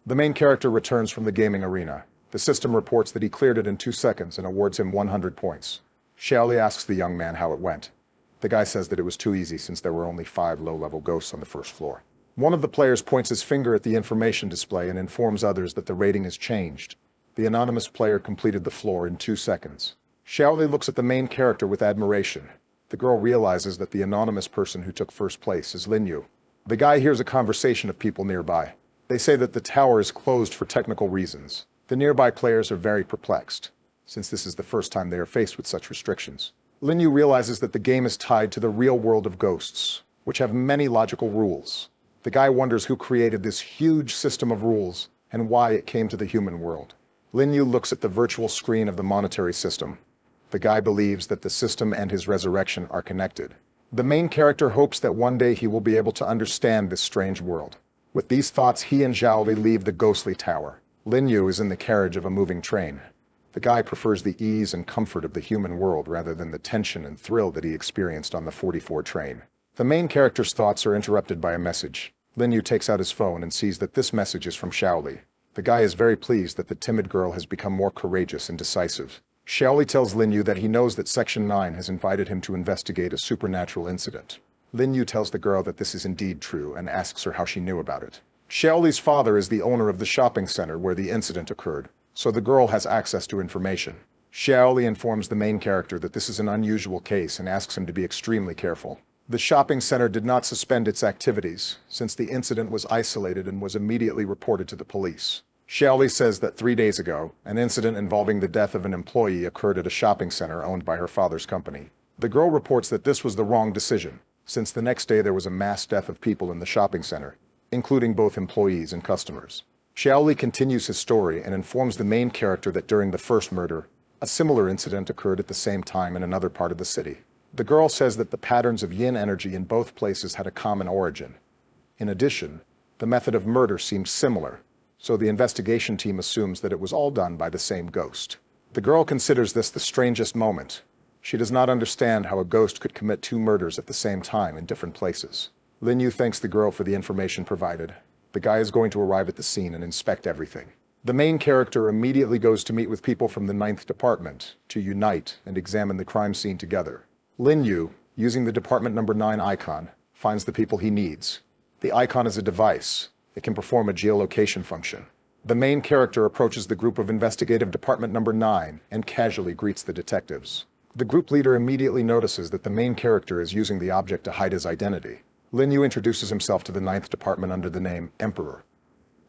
The main character returns from the gaming arena. The system reports that he cleared it in 2 seconds and awards him 100 points. Xiaoli asks the young man how it went. The guy says that it was too easy since there were only 5 low-level ghosts on the first floor. One of the players points his finger at the information display and informs others that the rating has changed. The anonymous player completed the floor in 2 seconds. Xiaoli looks at the main character with admiration. The girl realizes that the anonymous person who took first place is Lin Yu. The guy hears a conversation of people nearby. They say that the tower is closed for technical reasons. The nearby players are very perplexed, since this is the first time they are faced with such restrictions. Lin Yu realizes that the game is tied to the real world of ghosts, which have many logical rules. The guy wonders who created this huge system of rules and why it came to the human world. Lin Yu looks at the virtual screen of the monetary system. The guy believes that the system and his resurrection are connected. The main character hopes that one day he will be able to understand this strange world. With these thoughts, he and Xiaoli leave the ghostly tower. Lin Yu is in the carriage of a moving train. The guy prefers the ease and comfort of the human world rather than the tension and thrill that he experienced on the 44 train. The main character's thoughts are interrupted by a message. Lin Yu takes out his phone and sees that this message is from Xiaoli. The guy is very pleased that the timid girl has become more courageous and decisive. Xiaoli tells Lin Yu that he knows that Section 9 has invited him to investigate a supernatural incident. Lin Yu tells the girl that this is indeed true and asks her how she knew about it. Xiaoli's father is the owner of the shopping center where the incident occurred, so the girl has access to information. Xiaoli informs the main character that this is an unusual case and asks him to be extremely careful. The shopping center did not suspend its activities, since the incident was isolated and was immediately reported to the police. Xiaoli says that 3 days ago, an incident involving the death of an employee occurred at a shopping center owned by her father's company. The girl reports that this was the wrong decision, since the next day there was a mass death of people in the shopping center, including both employees and customers. Xiaoli continues his story and informs the main character that during the first murder, a similar incident occurred at the same time in another part of the city. The girl says that the patterns of yin energy in both places had a common origin. In addition, the method of murder seems similar, so the investigation team assumes that it was all done by the same ghost. The girl considers this the strangest moment. She does not understand how a ghost could commit 2 murders at the same time in different places. Lin Yu thanks the girl for the information provided. The guy is going to arrive at the scene and inspect everything. The main character immediately goes to meet with people from the 9th Department to unite and examine the crime scene together. Lin Yu, using the Department Number 9 icon, finds the people he needs. The icon is a device. It can perform a geolocation function. The main character approaches the group of Investigative Department Number 9 and casually greets the detectives. The group leader immediately notices that the main character is using the object to hide his identity. Lin Yu introduces himself to the 9th Department under the name Emperor.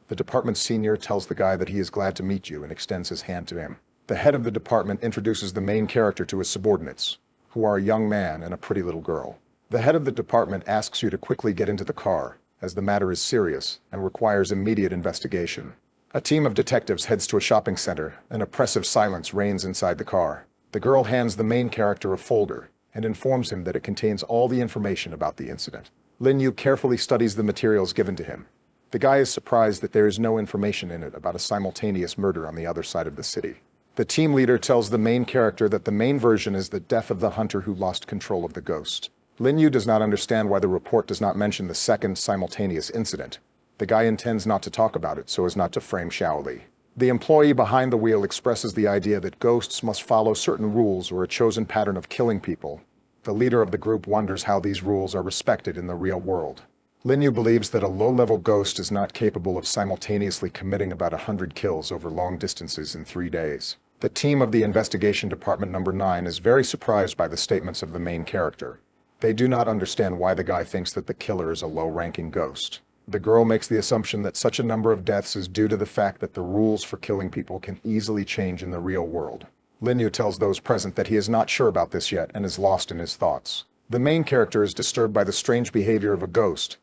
The department's senior tells the guy that he is glad to meet you and extends his hand to him. The head of the department introduces the main character to his subordinates, who are a young man and a pretty little girl. The head of the department asks you to quickly get into the car, as the matter is serious and requires immediate investigation. A team of detectives heads to a shopping center. An oppressive silence reigns inside the car. The girl hands the main character a folder and informs him that it contains all the information about the incident. Lin Yu carefully studies the materials given to him. The guy is surprised that there is no information in it about a simultaneous murder on the other side of the city. The team leader tells the main character that the main version is the death of the hunter who lost control of the ghost. Lin Yu does not understand why the report does not mention the second simultaneous incident. The guy intends not to talk about it so as not to frame Xiaoli. The employee behind the wheel expresses the idea that ghosts must follow certain rules or a chosen pattern of killing people. The leader of the group wonders how these rules are respected in the real world. Lin Yu believes that a low-level ghost is not capable of simultaneously committing about 100 kills over long distances in 3 days. The team of the Investigation Department Number 9 is very surprised by the statements of the main character. They do not understand why the guy thinks that the killer is a low-ranking ghost. The girl makes the assumption that such a number of deaths is due to the fact that the rules for killing people can easily change in the real world. Lin Yu tells those present that he is not sure about this yet and is lost in his thoughts. The main character is disturbed by the strange behavior of a ghost.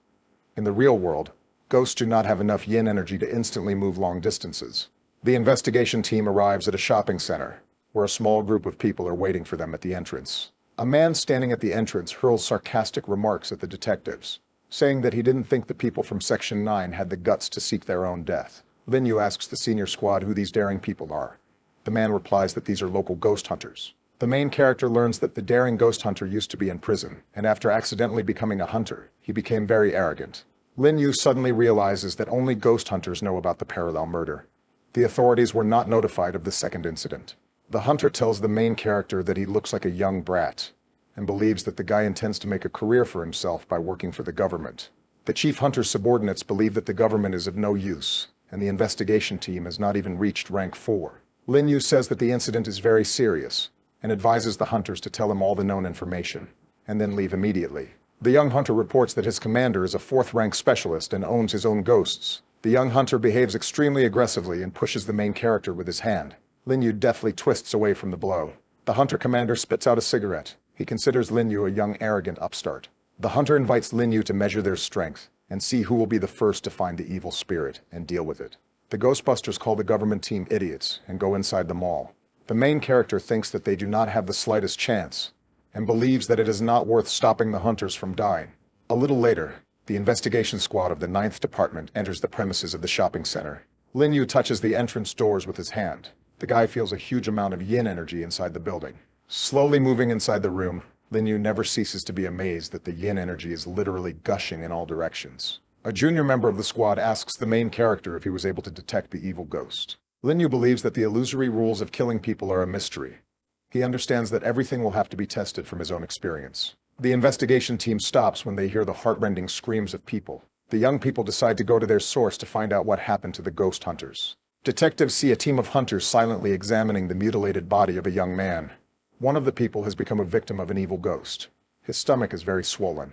In the real world, ghosts do not have enough yin energy to instantly move long distances. The investigation team arrives at a shopping center, where a small group of people are waiting for them at the entrance. A man standing at the entrance hurls sarcastic remarks at the detectives, saying that he didn't think the people from Section 9 had the guts to seek their own death. Lin Yu asks the senior squad who these daring people are. The man replies that these are local ghost hunters. The main character learns that the daring ghost hunter used to be in prison, and after accidentally becoming a hunter, he became very arrogant. Lin Yu suddenly realizes that only ghost hunters know about the parallel murder. The authorities were not notified of the second incident. The hunter tells the main character that he looks like a young brat, and believes that the guy intends to make a career for himself by working for the government. The chief hunter's subordinates believe that the government is of no use, and the investigation team has not even reached rank 4. Lin Yu says that the incident is very serious, and advises the hunters to tell him all the known information, and then leave immediately. The young hunter reports that his commander is a 4th-rank specialist and owns his own ghosts. The young hunter behaves extremely aggressively and pushes the main character with his hand. Lin Yu deftly twists away from the blow. The hunter commander spits out a cigarette. He considers Lin Yu a young, arrogant upstart. The hunter invites Lin Yu to measure their strength and see who will be the first to find the evil spirit and deal with it. The Ghostbusters call the government team idiots and go inside the mall. The main character thinks that they do not have the slightest chance and believes that it is not worth stopping the hunters from dying. A little later, the investigation squad of the 9th Department enters the premises of the shopping center. Lin Yu touches the entrance doors with his hand. The guy feels a huge amount of yin energy inside the building. Slowly moving inside the room, Lin Yu never ceases to be amazed that the yin energy is literally gushing in all directions. A junior member of the squad asks the main character if he was able to detect the evil ghost. Lin Yu believes that the illusory rules of killing people are a mystery. He understands that everything will have to be tested from his own experience. The investigation team stops when they hear the heartrending screams of people. The young people decide to go to their source to find out what happened to the ghost hunters. Detectives see a team of hunters silently examining the mutilated body of a young man. One of the people has become a victim of an evil ghost. His stomach is very swollen,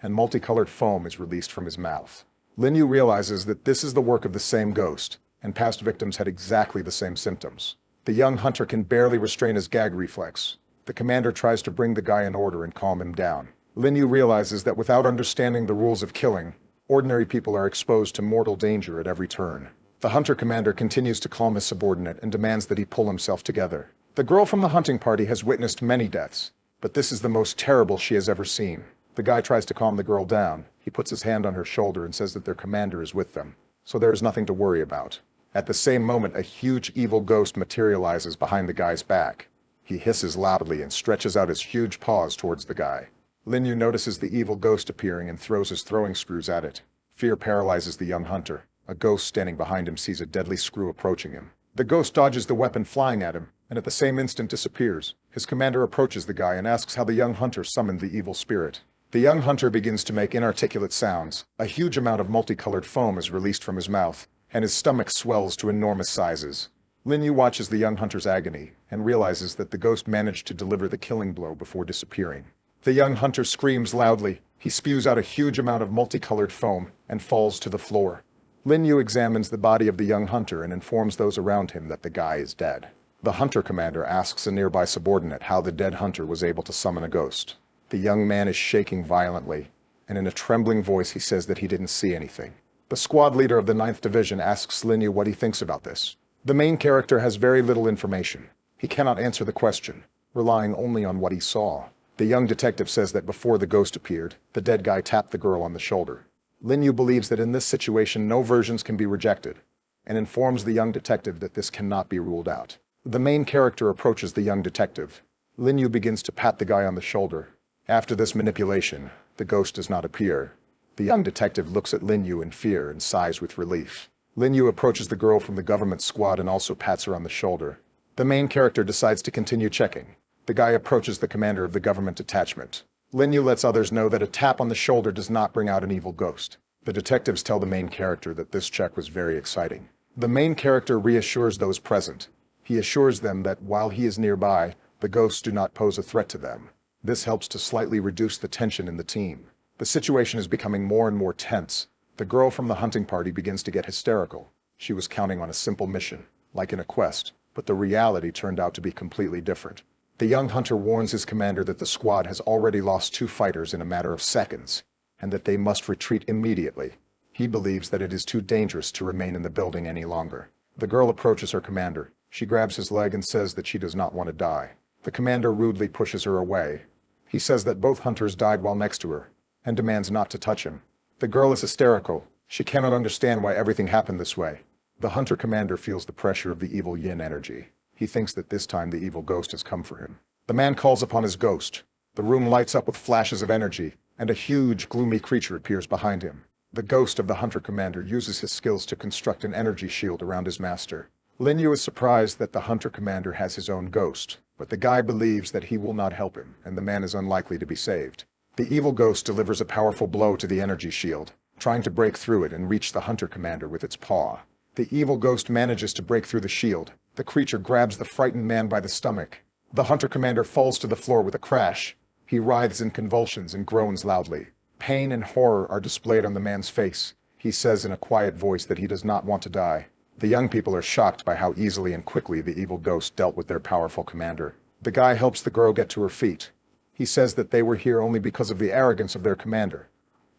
and multicolored foam is released from his mouth. Lin Yu realizes that this is the work of the same ghost, and past victims had exactly the same symptoms. The young hunter can barely restrain his gag reflex. The commander tries to bring the guy in order and calm him down. Lin Yu realizes that without understanding the rules of killing, ordinary people are exposed to mortal danger at every turn. The hunter commander continues to calm his subordinate and demands that he pull himself together. The girl from the hunting party has witnessed many deaths, but this is the most terrible she has ever seen. The guy tries to calm the girl down. He puts his hand on her shoulder and says that their commander is with them, so there is nothing to worry about. At the same moment, a huge evil ghost materializes behind the guy's back. He hisses loudly and stretches out his huge paws towards the guy. Lin Yu notices the evil ghost appearing and throws his throwing screws at it. Fear paralyzes the young hunter. A ghost standing behind him sees a deadly screw approaching him. The ghost dodges the weapon flying at him, and at the same instant disappears. His commander approaches the guy and asks how the young hunter summoned the evil spirit. The young hunter begins to make inarticulate sounds. A huge amount of multicolored foam is released from his mouth, and his stomach swells to enormous sizes. Lin Yu watches the young hunter's agony and realizes that the ghost managed to deliver the killing blow before disappearing. The young hunter screams loudly. He spews out a huge amount of multicolored foam and falls to the floor. Lin Yu examines the body of the young hunter and informs those around him that the guy is dead. The hunter commander asks a nearby subordinate how the dead hunter was able to summon a ghost. The young man is shaking violently, and in a trembling voice he says that he didn't see anything. The squad leader of the 9th Division asks Lin Yu what he thinks about this. The main character has very little information. He cannot answer the question, relying only on what he saw. The young detective says that before the ghost appeared, the dead guy tapped the girl on the shoulder. Lin Yu believes that in this situation no versions can be rejected, and informs the young detective that this cannot be ruled out. The main character approaches the young detective. Lin Yu begins to pat the guy on the shoulder. After this manipulation, the ghost does not appear. The young detective looks at Lin Yu in fear and sighs with relief. Lin Yu approaches the girl from the government squad and also pats her on the shoulder. The main character decides to continue checking. The guy approaches the commander of the government detachment. Lin Yu lets others know that a tap on the shoulder does not bring out an evil ghost. The detectives tell the main character that this check was very exciting. The main character reassures those present. He assures them that while he is nearby, the ghosts do not pose a threat to them. This helps to slightly reduce the tension in the team. The situation is becoming more and more tense. The girl from the hunting party begins to get hysterical. She was counting on a simple mission, like in a quest, but the reality turned out to be completely different. The young hunter warns his commander that the squad has already lost 2 fighters in a matter of seconds, and that they must retreat immediately. He believes that it is too dangerous to remain in the building any longer. The girl approaches her commander. She grabs his leg and says that she does not want to die. The commander rudely pushes her away. He says that both hunters died while next to her, and demands not to touch him. The girl is hysterical. She cannot understand why everything happened this way. The hunter commander feels the pressure of the evil yin energy. He thinks that this time the evil ghost has come for him. The man calls upon his ghost. The room lights up with flashes of energy, and a huge, gloomy creature appears behind him. The ghost of the hunter commander uses his skills to construct an energy shield around his master. Lin Yu is surprised that the hunter commander has his own ghost, but the guy believes that he will not help him, and the man is unlikely to be saved. The evil ghost delivers a powerful blow to the energy shield, trying to break through it and reach the hunter commander with its paw. The evil ghost manages to break through the shield. The creature grabs the frightened man by the stomach. The hunter commander falls to the floor with a crash. He writhes in convulsions and groans loudly. Pain and horror are displayed on the man's face. He says in a quiet voice that he does not want to die. The young people are shocked by how easily and quickly the evil ghost dealt with their powerful commander. The guy helps the girl get to her feet. He says that they were here only because of the arrogance of their commander.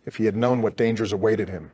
If he had known what dangers awaited him,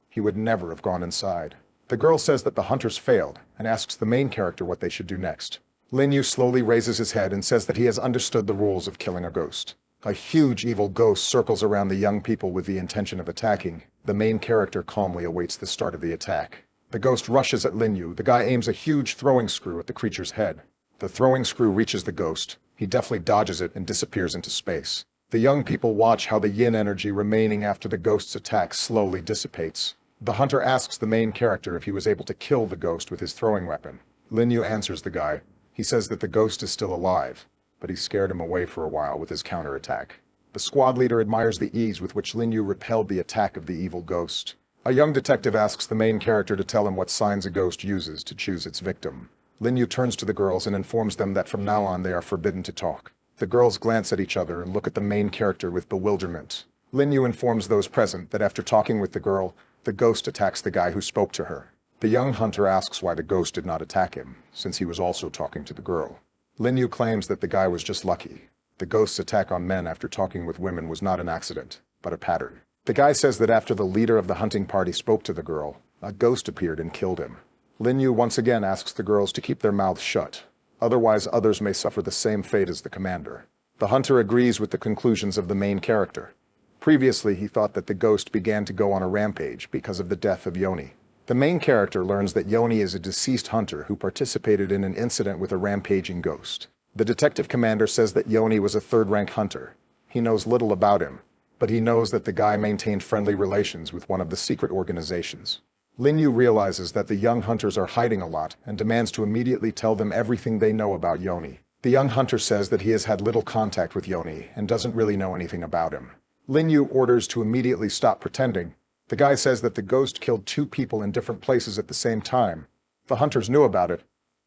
he would never have gone inside. The girl says that the hunters failed and asks the main character what they should do next. Lin Yu slowly raises his head and says that he has understood the rules of killing a ghost. A huge evil ghost circles around the young people with the intention of attacking. The main character calmly awaits the start of the attack. The ghost rushes at Lin Yu. The guy aims a huge throwing screw at the creature's head. The throwing screw reaches the ghost. He deftly dodges it and disappears into space. The young people watch how the yin energy remaining after the ghost's attack slowly dissipates. The hunter asks the main character if he was able to kill the ghost with his throwing weapon. Lin Yu answers the guy. He says that the ghost is still alive, but he scared him away for a while with his counterattack. The squad leader admires the ease with which Lin Yu repelled the attack of the evil ghost. A young detective asks the main character to tell him what signs a ghost uses to choose its victim. Lin Yu turns to the girls and informs them that from now on they are forbidden to talk. The girls glance at each other and look at the main character with bewilderment. Lin Yu informs those present that after talking with the girl, the ghost attacks the guy who spoke to her. The young hunter asks why the ghost did not attack him, since he was also talking to the girl. Lin Yu claims that the guy was just lucky. The ghost's attack on men after talking with women was not an accident, but a pattern. The guy says that after the leader of the hunting party spoke to the girl, a ghost appeared and killed him. Lin Yu once again asks the girls to keep their mouths shut. Otherwise, others may suffer the same fate as the commander. The hunter agrees with the conclusions of the main character. Previously, he thought that the ghost began to go on a rampage because of the death of Yoni. The main character learns that Yoni is a deceased hunter who participated in an incident with a rampaging ghost. The detective commander says that Yoni was a third-rank hunter. He knows little about him, but he knows that the guy maintained friendly relations with one of the secret organizations. Lin Yu realizes that the young hunters are hiding a lot and demands to immediately tell them everything they know about Yoni. The young hunter says that he has had little contact with Yoni and doesn't really know anything about him. Lin Yu orders to immediately stop pretending. The guy says that the ghost killed 2 people in different places at the same time. The hunters knew about it,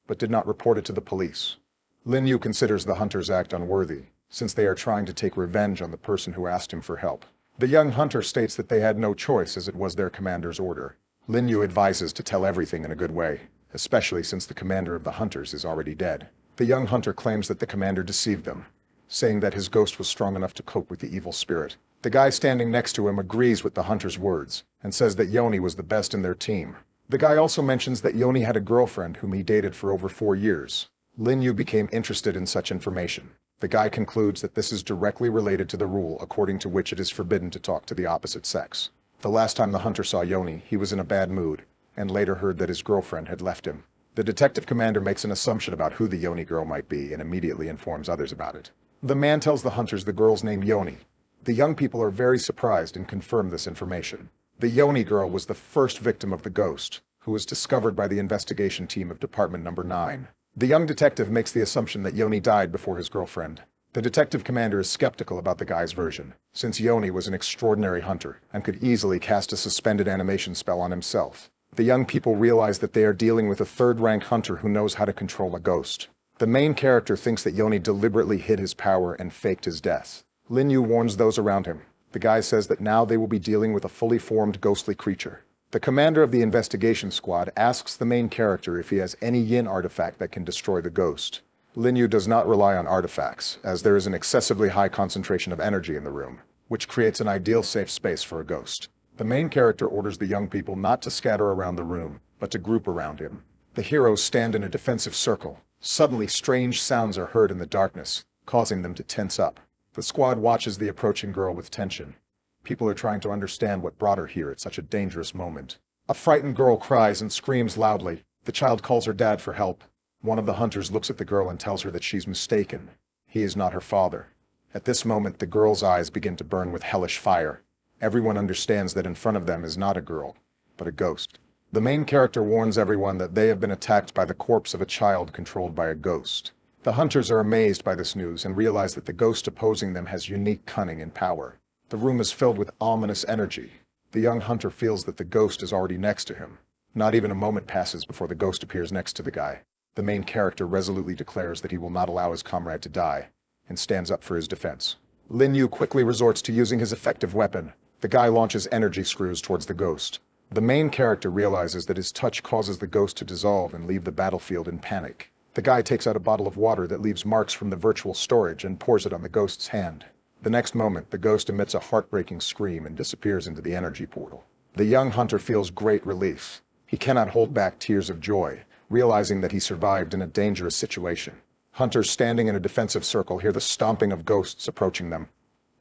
but did not report it to the police. Lin Yu considers the hunters' act unworthy, since they are trying to take revenge on the person who asked him for help. The young hunter states that they had no choice as it was their commander's order. Lin Yu advises to tell everything in a good way, especially since the commander of the hunters is already dead. The young hunter claims that the commander deceived them, saying that his ghost was strong enough to cope with the evil spirit. The guy standing next to him agrees with the hunter's words, and says that Yoni was the best in their team. The guy also mentions that Yoni had a girlfriend whom he dated for over 4 years. Lin Yu became interested in such information. The guy concludes that this is directly related to the rule according to which it is forbidden to talk to the opposite sex. The last time the hunter saw Yoni, he was in a bad mood, and later heard that his girlfriend had left him. The detective commander makes an assumption about who the Yoni girl might be and immediately informs others about it. The man tells the hunters the girl's name Yoni. The young people are very surprised and confirm this information. The Yoni girl was the first victim of the ghost, who was discovered by the investigation team of Department Number 9. The young detective makes the assumption that Yoni died before his girlfriend. The detective commander is skeptical about the guy's version, since Yoni was an extraordinary hunter and could easily cast a suspended animation spell on himself. The young people realize that they are dealing with a third-rank hunter who knows how to control a ghost. The main character thinks that Yoni deliberately hid his power and faked his death. Lin Yu warns those around him. The guy says that now they will be dealing with a fully formed ghostly creature. The commander of the investigation squad asks the main character if he has any yin artifact that can destroy the ghost. Lin Yu does not rely on artifacts, as there is an excessively high concentration of energy in the room, which creates an ideal safe space for a ghost. The main character orders the young people not to scatter around the room, but to group around him. The heroes stand in a defensive circle. Suddenly, strange sounds are heard in the darkness, causing them to tense up. The squad watches the approaching girl with tension. People are trying to understand what brought her here at such a dangerous moment. A frightened girl cries and screams loudly. The child calls her dad for help. One of the hunters looks at the girl and tells her that she's mistaken. He is not her father. At this moment, the girl's eyes begin to burn with hellish fire. Everyone understands that in front of them is not a girl, but a ghost. The main character warns everyone that they have been attacked by the corpse of a child controlled by a ghost. The hunters are amazed by this news and realize that the ghost opposing them has unique cunning and power. The room is filled with ominous energy. The young hunter feels that the ghost is already next to him. Not even a moment passes before the ghost appears next to the guy. The main character resolutely declares that he will not allow his comrade to die, and stands up for his defense. Lin Yu quickly resorts to using his effective weapon. The guy launches energy screws towards the ghost. The main character realizes that his touch causes the ghost to dissolve and leave the battlefield in panic. The guy takes out a bottle of water that leaves marks from the virtual storage and pours it on the ghost's hand. The next moment, the ghost emits a heartbreaking scream and disappears into the energy portal. The young hunter feels great relief. He cannot hold back tears of joy, realizing that he survived in a dangerous situation. Hunters standing in a defensive circle hear the stomping of ghosts approaching them.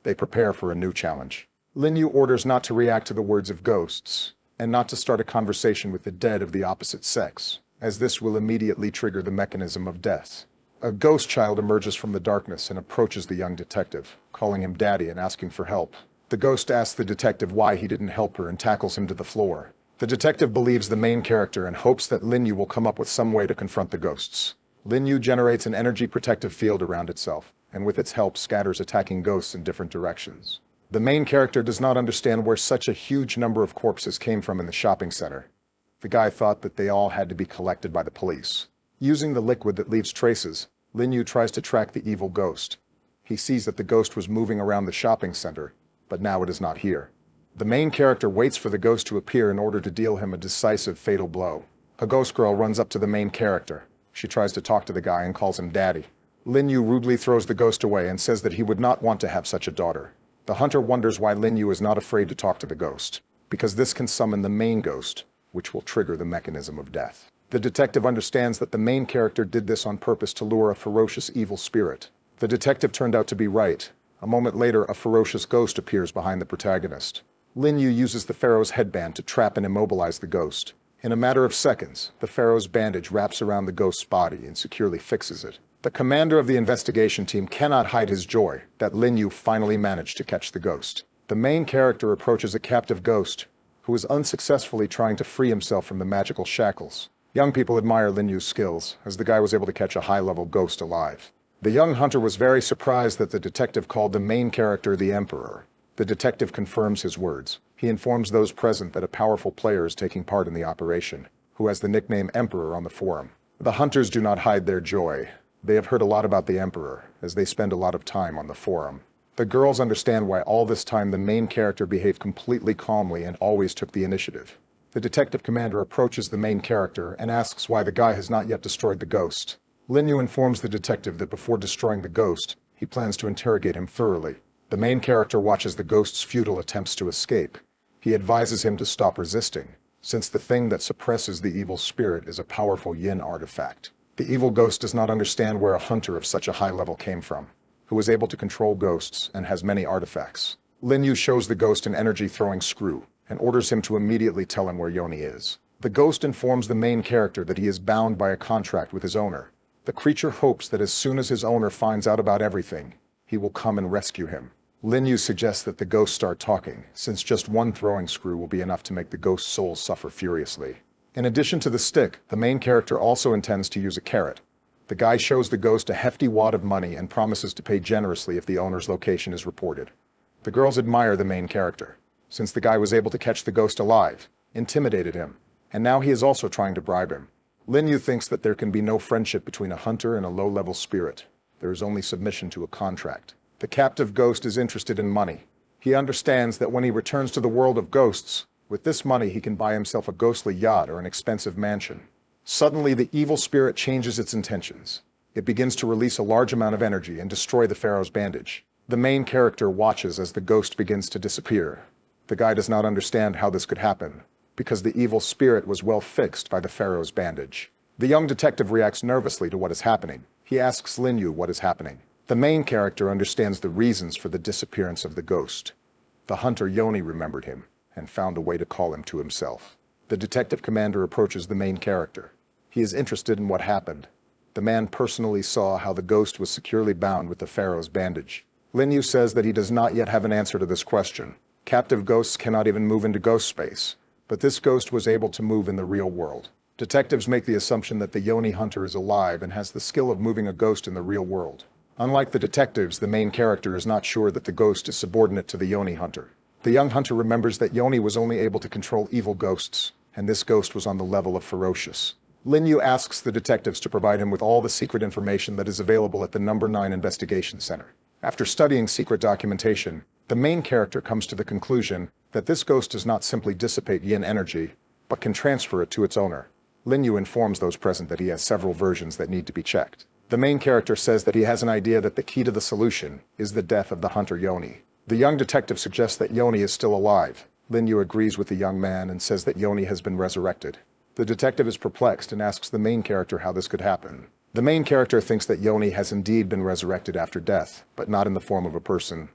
They prepare for a new challenge. Lin Yu orders not to react to the words of ghosts, and not to start a conversation with the dead of the opposite sex, as this will immediately trigger the mechanism of death. A ghost child emerges from the darkness and approaches the young detective, calling him daddy and asking for help. The ghost asks the detective why he didn't help her and tackles him to the floor. The detective believes the main character and hopes that Lin Yu will come up with some way to confront the ghosts. Lin Yu generates an energy protective field around itself, and with its help scatters attacking ghosts in different directions. The main character does not understand where such a huge number of corpses came from in the shopping center. The guy thought that they all had to be collected by the police. Using the liquid that leaves traces, Lin Yu tries to track the evil ghost. He sees that the ghost was moving around the shopping center, but now it is not here. The main character waits for the ghost to appear in order to deal him a decisive fatal blow. A ghost girl runs up to the main character. She tries to talk to the guy and calls him daddy. Lin Yu rudely throws the ghost away and says that he would not want to have such a daughter. The hunter wonders why Lin Yu is not afraid to talk to the ghost, because this can summon the main ghost, which will trigger the mechanism of death. The detective understands that the main character did this on purpose to lure a ferocious evil spirit. The detective turned out to be right. A moment later, a ferocious ghost appears behind the protagonist. Lin Yu uses the pharaoh's headband to trap and immobilize the ghost. In a matter of seconds, the pharaoh's bandage wraps around the ghost's body and securely fixes it. The commander of the investigation team cannot hide his joy that Lin Yu finally managed to catch the ghost. The main character approaches a captive ghost, who is unsuccessfully trying to free himself from the magical shackles. Young people admire Lin Yu's skills, as the guy was able to catch a high-level ghost alive. The young hunter was very surprised that the detective called the main character the Emperor. The detective confirms his words. He informs those present that a powerful player is taking part in the operation, who has the nickname Emperor on the forum. The hunters do not hide their joy. They have heard a lot about the Emperor, as they spend a lot of time on the forum. The girls understand why all this time the main character behaved completely calmly and always took the initiative. The detective commander approaches the main character and asks why the guy has not yet destroyed the ghost. Lin Yu informs the detective that before destroying the ghost, he plans to interrogate him thoroughly. The main character watches the ghost's futile attempts to escape. He advises him to stop resisting, since the thing that suppresses the evil spirit is a powerful yin artifact. The evil ghost does not understand where a hunter of such a high level came from, who is able to control ghosts and has many artifacts. Lin Yu shows the ghost an energy-throwing screw and orders him to immediately tell him where Yoni is. The ghost informs the main character that he is bound by a contract with his owner. The creature hopes that as soon as his owner finds out about everything, he will come and rescue him. Lin Yu suggests that the ghost start talking, since just one throwing screw will be enough to make the ghost's soul suffer furiously. In addition to the stick, the main character also intends to use a carrot. The guy shows the ghost a hefty wad of money and promises to pay generously if the owner's location is reported. The girls admire the main character, since the guy was able to catch the ghost alive, intimidated him, and now he is also trying to bribe him. Lin Yu thinks that there can be no friendship between a hunter and a low-level spirit. There is only submission to a contract. The captive ghost is interested in money. He understands that when he returns to the world of ghosts, with this money he can buy himself a ghostly yacht or an expensive mansion. Suddenly, the evil spirit changes its intentions. It begins to release a large amount of energy and destroy the pharaoh's bandage. The main character watches as the ghost begins to disappear. The guy does not understand how this could happen, because the evil spirit was well fixed by the pharaoh's bandage. The young detective reacts nervously to what is happening. He asks Lin Yu what is happening. The main character understands the reasons for the disappearance of the ghost. The hunter Yoni remembered him and found a way to call him to himself. The detective commander approaches the main character. He is interested in what happened. The man personally saw how the ghost was securely bound with the pharaoh's bandage. Lin Yu says that he does not yet have an answer to this question. Captive ghosts cannot even move into ghost space, but this ghost was able to move in the real world. Detectives make the assumption that the Yoni hunter is alive and has the skill of moving a ghost in the real world. Unlike the detectives, the main character is not sure that the ghost is subordinate to the Yoni hunter. The young hunter remembers that Yoni was only able to control evil ghosts, and this ghost was on the level of ferocious. Lin Yu asks the detectives to provide him with all the secret information that is available at the Number 9 Investigation Center. After studying secret documentation, the main character comes to the conclusion that this ghost does not simply dissipate yin energy, but can transfer it to its owner. Lin Yu informs those present that he has several versions that need to be checked. The main character says that he has an idea that the key to the solution is the death of the hunter Yoni. The young detective suggests that Yoni is still alive. Lin Yu agrees with the young man and says that Yoni has been resurrected. The detective is perplexed and asks the main character how this could happen. The main character thinks that Yoni has indeed been resurrected after death, but not in the form of a person,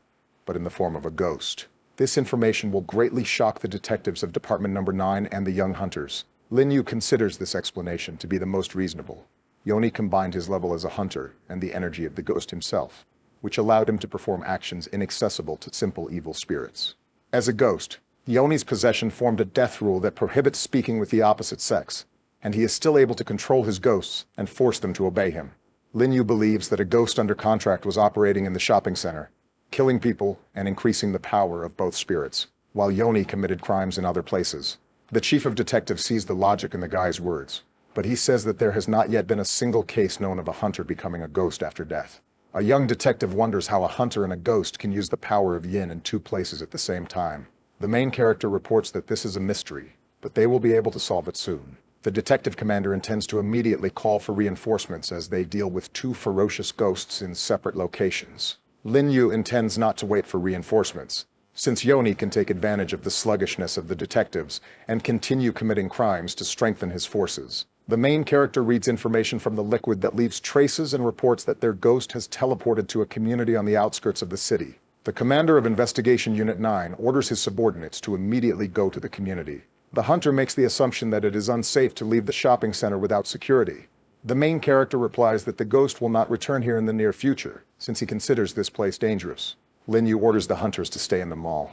but in the form of a ghost. This information will greatly shock the detectives of Department Number 9 and the young hunters. Lin Yu considers this explanation to be the most reasonable. Yoni combined his level as a hunter and the energy of the ghost himself, which allowed him to perform actions inaccessible to simple evil spirits. As a ghost, Yoni's possession formed a death rule that prohibits speaking with the opposite sex, and he is still able to control his ghosts and force them to obey him. Lin Yu believes that a ghost under contract was operating in the shopping center, killing people and increasing the power of both spirits, while Yoni committed crimes in other places. The chief of detectives sees the logic in the guy's words, but he says that there has not yet been a single case known of a hunter becoming a ghost after death. A young detective wonders how a hunter and a ghost can use the power of yin in two places at the same time. The main character reports that this is a mystery, but they will be able to solve it soon. The detective commander intends to immediately call for reinforcements as they deal with two ferocious ghosts in separate locations. Lin Yu intends not to wait for reinforcements, since Yoni can take advantage of the sluggishness of the detectives and continue committing crimes to strengthen his forces. The main character reads information from the liquid that leaves traces and reports that their ghost has teleported to a community on the outskirts of the city. The commander of Investigation Unit 9 orders his subordinates to immediately go to the community. The hunter makes the assumption that it is unsafe to leave the shopping center without security. The main character replies that the ghost will not return here in the near future, since he considers this place dangerous. Lin Yu orders the hunters to stay in the mall.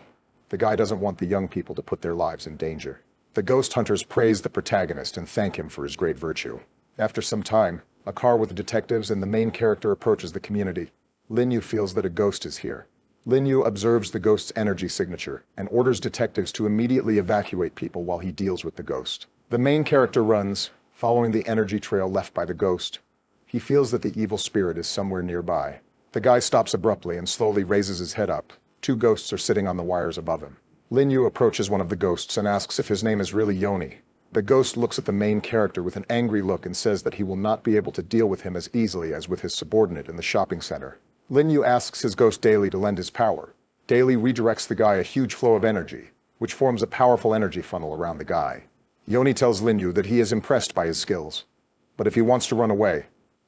The guy doesn't want the young people to put their lives in danger. The ghost hunters praise the protagonist and thank him for his great virtue. After some time, a car with detectives and the main character approaches the community. Lin Yu feels that a ghost is here. Lin Yu observes the ghost's energy signature and orders detectives to immediately evacuate people while he deals with the ghost. The main character runs, following the energy trail left by the ghost. He feels that the evil spirit is somewhere nearby. The guy stops abruptly and slowly raises his head up. Two ghosts are sitting on the wires above him. Lin Yu approaches one of the ghosts and asks if his name is really Yoni. The ghost looks at the main character with an angry look and says that he will not be able to deal with him as easily as with his subordinate in the shopping center. Lin Yu asks his ghost Daily to lend his power. Daily redirects the guy a huge flow of energy, which forms a powerful energy funnel around the guy. Yoni tells Lin Yu that he is impressed by his skills, but if he wants to run away,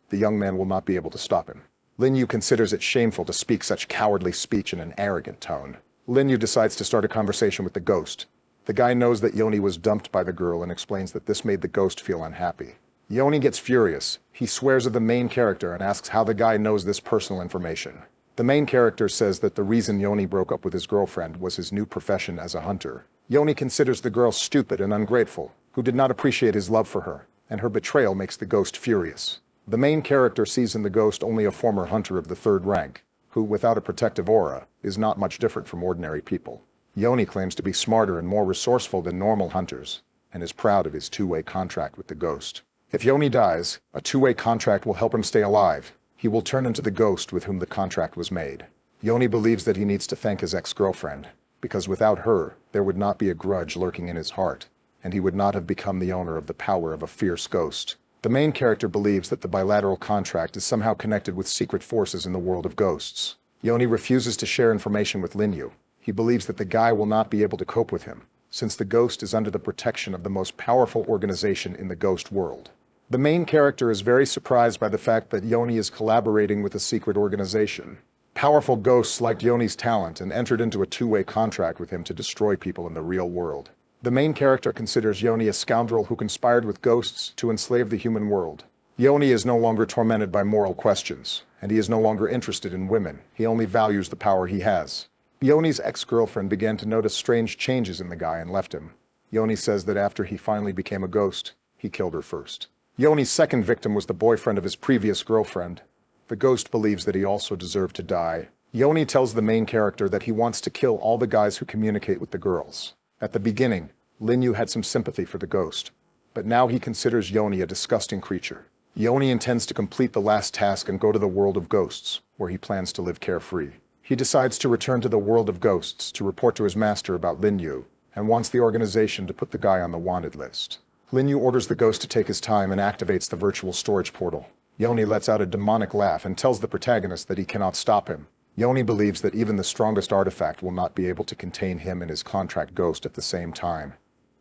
the young man will not be able to stop him. Lin Yu considers it shameful to speak such cowardly speech in an arrogant tone. Lin Yu decides to start a conversation with the ghost. The guy knows that Yoni was dumped by the girl and explains that this made the ghost feel unhappy. Yoni gets furious. He swears at the main character and asks how the guy knows this personal information. The main character says that the reason Yoni broke up with his girlfriend was his new profession as a hunter. Yoni considers the girl stupid and ungrateful, who did not appreciate his love for her, and her betrayal makes the ghost furious. The main character sees in the ghost only a former hunter of the 3rd rank, who, without a protective aura, is not much different from ordinary people. Yoni claims to be smarter and more resourceful than normal hunters, and is proud of his two-way contract with the ghost. If Yoni dies, a two-way contract will help him stay alive. He will turn into the ghost with whom the contract was made. Yoni believes that he needs to thank his ex-girlfriend, because without her, there would not be a grudge lurking in his heart, and he would not have become the owner of the power of a fierce ghost. The main character believes that the bilateral contract is somehow connected with secret forces in the world of ghosts. Yoni refuses to share information with Lin Yu. He believes that the guy will not be able to cope with him, since the ghost is under the protection of the most powerful organization in the ghost world. The main character is very surprised by the fact that Yoni is collaborating with a secret organization. Powerful ghosts liked Yoni's talent and entered into a two-way contract with him to destroy people in the real world. The main character considers Yoni a scoundrel who conspired with ghosts to enslave the human world. Yoni is no longer tormented by moral questions, and he is no longer interested in women. He only values the power he has. Yoni's ex-girlfriend began to notice strange changes in the guy and left him. Yoni says that after he finally became a ghost, he killed her first. Yoni's second victim was the boyfriend of his previous girlfriend. The ghost believes that he also deserved to die. Yoni tells the main character that he wants to kill all the guys who communicate with the girls. At the beginning, Linyu had some sympathy for the ghost, but now he considers Yoni a disgusting creature. Yoni intends to complete the last task and go to the world of ghosts, where he plans to live carefree. He decides to return to the world of ghosts to report to his master about Linyu, and wants the organization to put the guy on the wanted list. Linyu orders the ghost to take his time and activates the virtual storage portal. Yoni lets out a demonic laugh and tells the protagonist that he cannot stop him. Yoni believes that even the strongest artifact will not be able to contain him and his contract ghost at the same time.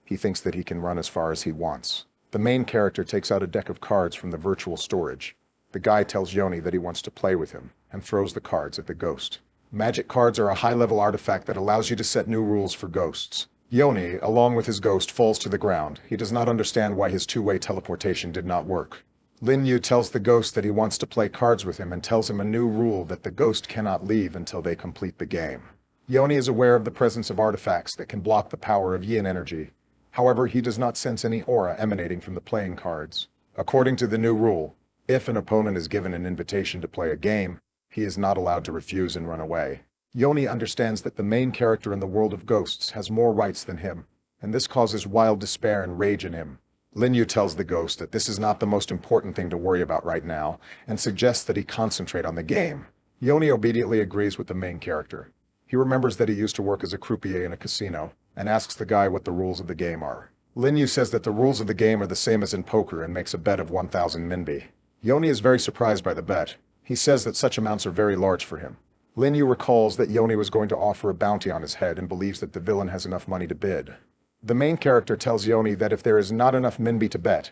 He thinks that he can run as far as he wants. The main character takes out a deck of cards from the virtual storage. The guy tells Yoni that he wants to play with him, and throws the cards at the ghost. Magic cards are a high-level artifact that allows you to set new rules for ghosts. Yoni, along with his ghost, falls to the ground. He does not understand why his two-way teleportation did not work. Linyu tells the ghost that he wants to play cards with him and tells him a new rule that the ghost cannot leave until they complete the game. Yoni is aware of the presence of artifacts that can block the power of yin energy. However, he does not sense any aura emanating from the playing cards. According to the new rule, if an opponent is given an invitation to play a game, he is not allowed to refuse and run away. Yoni understands that the main character in the world of ghosts has more rights than him, and this causes wild despair and rage in him. Linyu tells the ghost that this is not the most important thing to worry about right now, and suggests that he concentrate on the game. Yoni obediently agrees with the main character. He remembers that he used to work as a croupier in a casino, and asks the guy what the rules of the game are. Linyu says that the rules of the game are the same as in poker and makes a bet of 1,000 minbi. Yoni is very surprised by the bet. He says that such amounts are very large for him. Linyu recalls that Yoni was going to offer a bounty on his head and believes that the villain has enough money to bid. The main character tells Yoni that if there is not enough minbi to bet,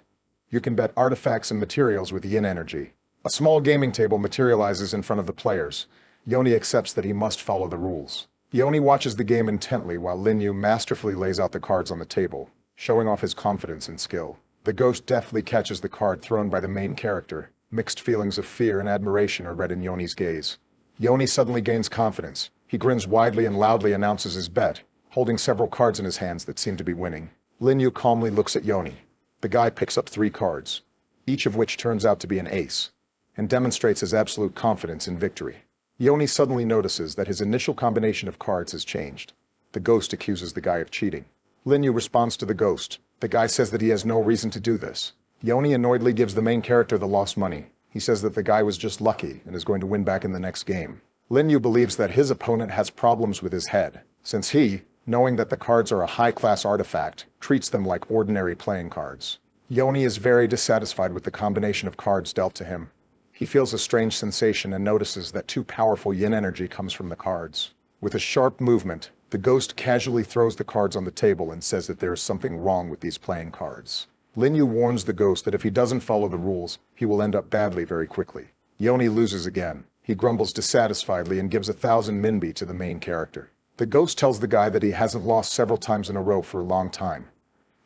you can bet artifacts and materials with yin energy. A small gaming table materializes in front of the players. Yoni accepts that he must follow the rules. Yoni watches the game intently while Linyu masterfully lays out the cards on the table, showing off his confidence and skill. The ghost deftly catches the card thrown by the main character. Mixed feelings of fear and admiration are read in Yoni's gaze. Yoni suddenly gains confidence. He grins widely and loudly announces his bet, holding several cards in his hands that seem to be winning. Linyu calmly looks at Yoni. The guy picks up 3 cards, each of which turns out to be an ace, and demonstrates his absolute confidence in victory. Yoni suddenly notices that his initial combination of cards has changed. The ghost accuses the guy of cheating. Linyu responds to the ghost. The guy says that he has no reason to do this. Yoni annoyedly gives the main character the lost money. He says that the guy was just lucky and is going to win back in the next game. Linyu believes that his opponent has problems with his head, since he, knowing that the cards are a high-class artifact, treats them like ordinary playing cards. Yoni is very dissatisfied with the combination of cards dealt to him. He feels a strange sensation and notices that too powerful yin energy comes from the cards. With a sharp movement, the ghost casually throws the cards on the table and says that there is something wrong with these playing cards. Linyu warns the ghost that if he doesn't follow the rules, he will end up badly very quickly. Yoni loses again. He grumbles dissatisfiedly and gives 1,000 minbi to the main character. The ghost tells the guy that he hasn't lost several times in a row for a long time,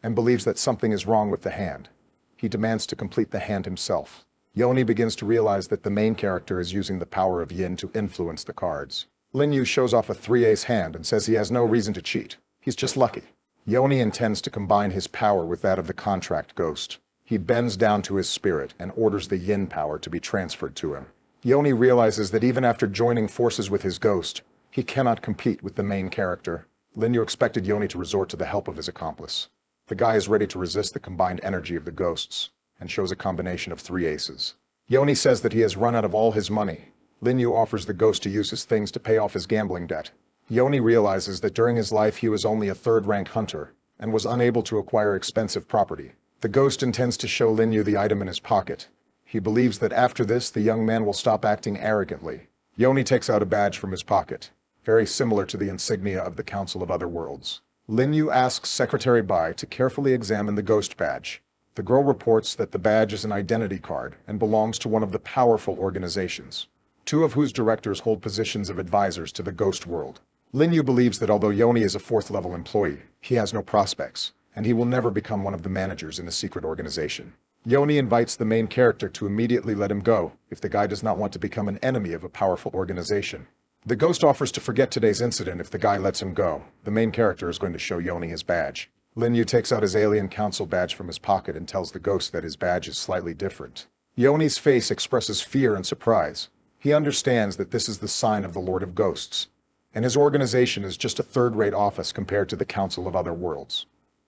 and believes that something is wrong with the hand. He demands to complete the hand himself. Yoni begins to realize that the main character is using the power of yin to influence the cards. Linyu shows off a 3-ace hand and says he has no reason to cheat. He's just lucky. Yoni intends to combine his power with that of the contract ghost. He bends down to his spirit and orders the yin power to be transferred to him. Yoni realizes that even after joining forces with his ghost, he cannot compete with the main character. Linyu expected Yoni to resort to the help of his accomplice. The guy is ready to resist the combined energy of the ghosts, and shows a combination of 3 aces. Yoni says that he has run out of all his money. Linyu offers the ghost to use his things to pay off his gambling debt. Yoni realizes that during his life he was only a 3rd-rank hunter, and was unable to acquire expensive property. The ghost intends to show Linyu the item in his pocket. He believes that after this the young man will stop acting arrogantly. Yoni takes out a badge from his pocket, very similar to the insignia of the Council of Other Worlds. Linyu asks Secretary Bai to carefully examine the ghost badge. The girl reports that the badge is an identity card and belongs to one of the powerful organizations, 2 of whose directors hold positions of advisors to the ghost world. Linyu believes that although Yoni is a 4th-level employee, he has no prospects, and he will never become one of the managers in a secret organization. Yoni invites the main character to immediately let him go if the guy does not want to become an enemy of a powerful organization. The ghost offers to forget today's incident if the guy lets him go. The main character is going to show Yoni his badge. Lin Yu takes out his alien council badge from his pocket and tells the ghost that his badge is slightly different. Yoni's face expresses fear and surprise. He understands that this is the sign of the Lord of Ghosts, and his organization is just a third-rate office compared to the Council of Other Worlds.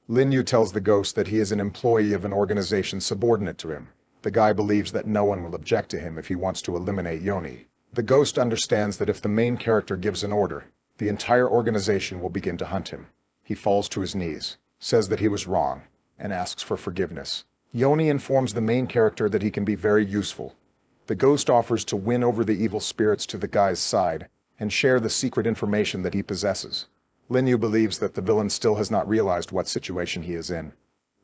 Lin Yu tells the ghost that he is an employee of an organization subordinate to him. The guy believes that no one will object to him if he wants to eliminate Yoni. The ghost understands that if the main character gives an order, the entire organization will begin to hunt him. He falls to his knees, says that he was wrong, and asks for forgiveness. Yoni informs the main character that he can be very useful. The ghost offers to win over the evil spirits to the guy's side and share the secret information that he possesses. Lin Yu believes that the villain still has not realized what situation he is in.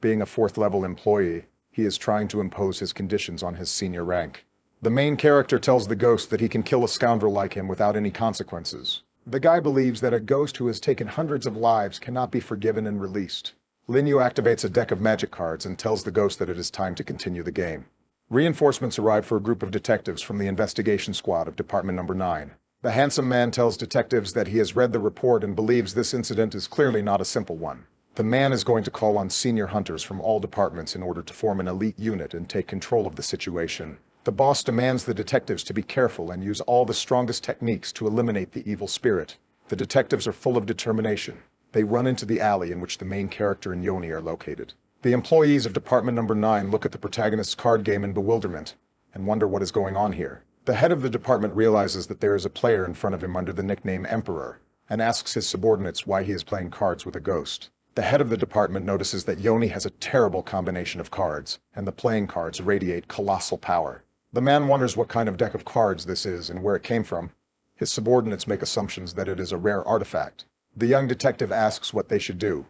Being a fourth-level employee, he is trying to impose his conditions on his senior rank. The main character tells the ghost that he can kill a scoundrel like him without any consequences. The guy believes that a ghost who has taken hundreds of lives cannot be forgiven and released. Lin Yu activates a deck of magic cards and tells the ghost that it is time to continue the game. Reinforcements arrive for a group of detectives from the investigation squad of Department Number 9. The handsome man tells detectives that he has read the report and believes this incident is clearly not a simple one. The man is going to call on senior hunters from all departments in order to form an elite unit and take control of the situation. The boss demands the detectives to be careful and use all the strongest techniques to eliminate the evil spirit. The detectives are full of determination. They run into the alley in which the main character and Yoni are located. The employees of Department Number 9 look at the protagonist's card game in bewilderment and wonder what is going on here. The head of the department realizes that there is a player in front of him under the nickname Emperor and asks his subordinates why he is playing cards with a ghost. The head of the department notices that Yoni has a terrible combination of cards, and the playing cards radiate colossal power. The man wonders what kind of deck of cards this is and where it came from. His subordinates make assumptions that it is a rare artifact. The young detective asks what they should do.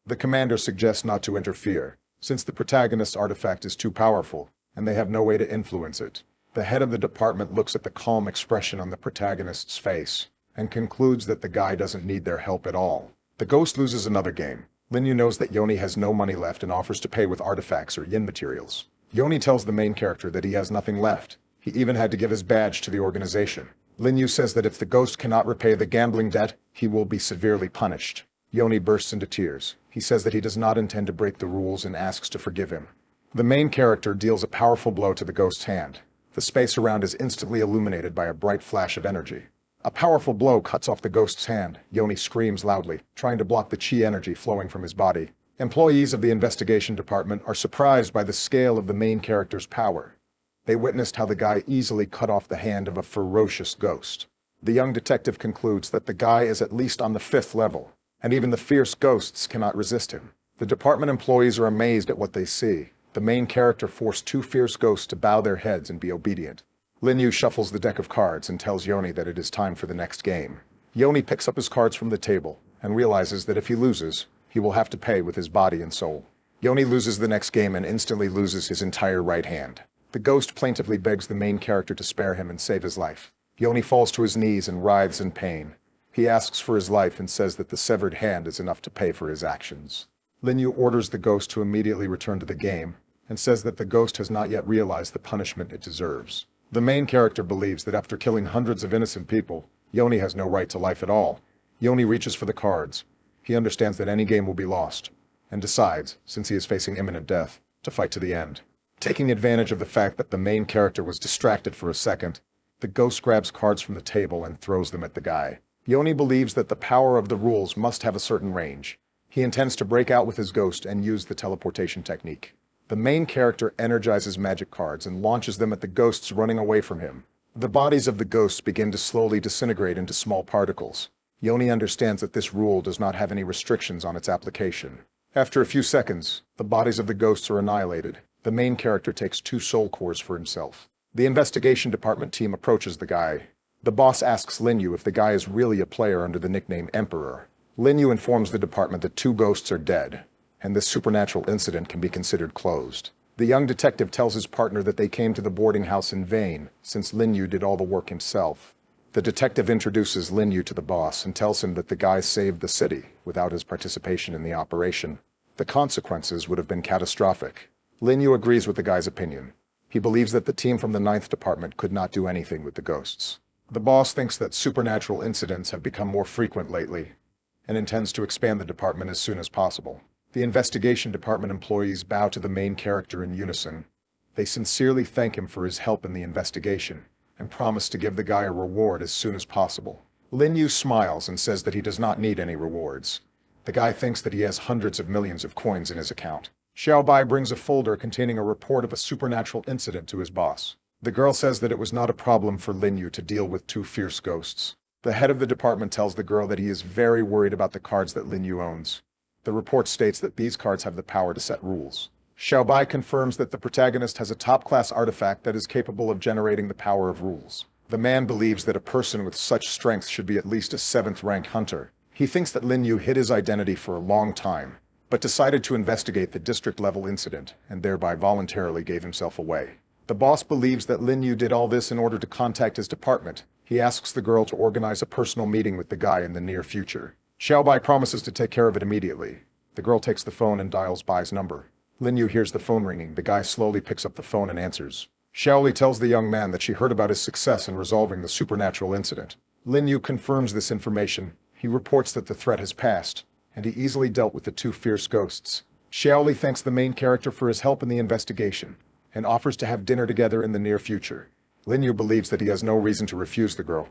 The commander suggests not to interfere, since the protagonist's artifact is too powerful, and they have no way to influence it. The head of the department looks at the calm expression on the protagonist's face, and concludes that the guy doesn't need their help at all. The ghost loses another game. Lin Yu knows that Yoni has no money left and offers to pay with artifacts or yin materials. Yoni tells the main character that he has nothing left. He even had to give his badge to the organization. Lin Yu says that if the ghost cannot repay the gambling debt, he will be severely punished. Yoni bursts into tears. He says that he does not intend to break the rules and asks to forgive him. The main character deals a powerful blow to the ghost's hand. The space around is instantly illuminated by a bright flash of energy. A powerful blow cuts off the ghost's hand. Yoni screams loudly, trying to block the chi energy flowing from his body. Employees of the investigation department are surprised by the scale of the main character's power. They witnessed how the guy easily cut off the hand of a ferocious ghost. The young detective concludes that the guy is at least on the 5th level, and even the fierce ghosts cannot resist him. The department employees are amazed at what they see. The main character forced 2 fierce ghosts to bow their heads and be obedient. Lin Yu shuffles the deck of cards and tells Yoni that it is time for the next game. Yoni picks up his cards from the table and realizes that if he loses, he will have to pay with his body and soul. Yoni loses the next game and instantly loses his entire right hand. The ghost plaintively begs the main character to spare him and save his life. Yoni falls to his knees and writhes in pain. He asks for his life and says that the severed hand is enough to pay for his actions. Lin Yu orders the ghost to immediately return to the game and says that the ghost has not yet realized the punishment it deserves. The main character believes that after killing hundreds of innocent people, Yoni has no right to life at all. Yoni reaches for the cards. He understands that any game will be lost, and decides, since he is facing imminent death, to fight to the end. Taking advantage of the fact that the main character was distracted for a second, the ghost grabs cards from the table and throws them at the guy. Yoni believes that the power of the rules must have a certain range. He intends to break out with his ghost and use the teleportation technique. The main character energizes magic cards and launches them at the ghosts running away from him. The bodies of the ghosts begin to slowly disintegrate into small particles. Yoni understands that this rule does not have any restrictions on its application. After a few seconds, the bodies of the ghosts are annihilated. The main character takes 2 soul cores for himself. The investigation department team approaches the guy. The boss asks Lin Yu if the guy is really a player under the nickname Emperor. Lin Yu informs the department that 2 ghosts are dead, and this supernatural incident can be considered closed. The young detective tells his partner that they came to the boarding house in vain, since Lin Yu did all the work himself. The detective introduces Lin Yu to the boss and tells him that the guy saved the city without his participation in the operation. The consequences would have been catastrophic. Lin Yu agrees with the guy's opinion. He believes that the team from the 9th Department could not do anything with the ghosts. The boss thinks that supernatural incidents have become more frequent lately and intends to expand the department as soon as possible. The investigation department employees bow to the main character in unison. They sincerely thank him for his help in the investigation and promise to give the guy a reward as soon as possible. Lin Yu smiles and says that he does not need any rewards. The guy thinks that he has hundreds of millions of coins in his account. Xiao Bai brings a folder containing a report of a supernatural incident to his boss. The girl says that it was not a problem for Lin Yu to deal with two fierce ghosts. The head of the department tells the girl that he is very worried about the cards that Lin Yu owns. The report states that these cards have the power to set rules. Xiao Bai confirms that the protagonist has a top-class artifact that is capable of generating the power of rules. The man believes that a person with such strength should be at least a 7th-rank hunter. He thinks that Lin Yu hid his identity for a long time, but decided to investigate the district-level incident and thereby voluntarily gave himself away. The boss believes that Lin Yu did all this in order to contact his department. He asks the girl to organize a personal meeting with the guy in the near future. Xiao Bai promises to take care of it immediately. The girl takes the phone and dials Bai's number. Lin Yu hears the phone ringing. The guy slowly picks up the phone and answers. Xiaoli tells the young man that she heard about his success in resolving the supernatural incident. Lin Yu confirms this information. He reports that the threat has passed, and he easily dealt with the two fierce ghosts. Xiaoli thanks the main character for his help in the investigation, and offers to have dinner together in the near future. Lin Yu believes that he has no reason to refuse the girl.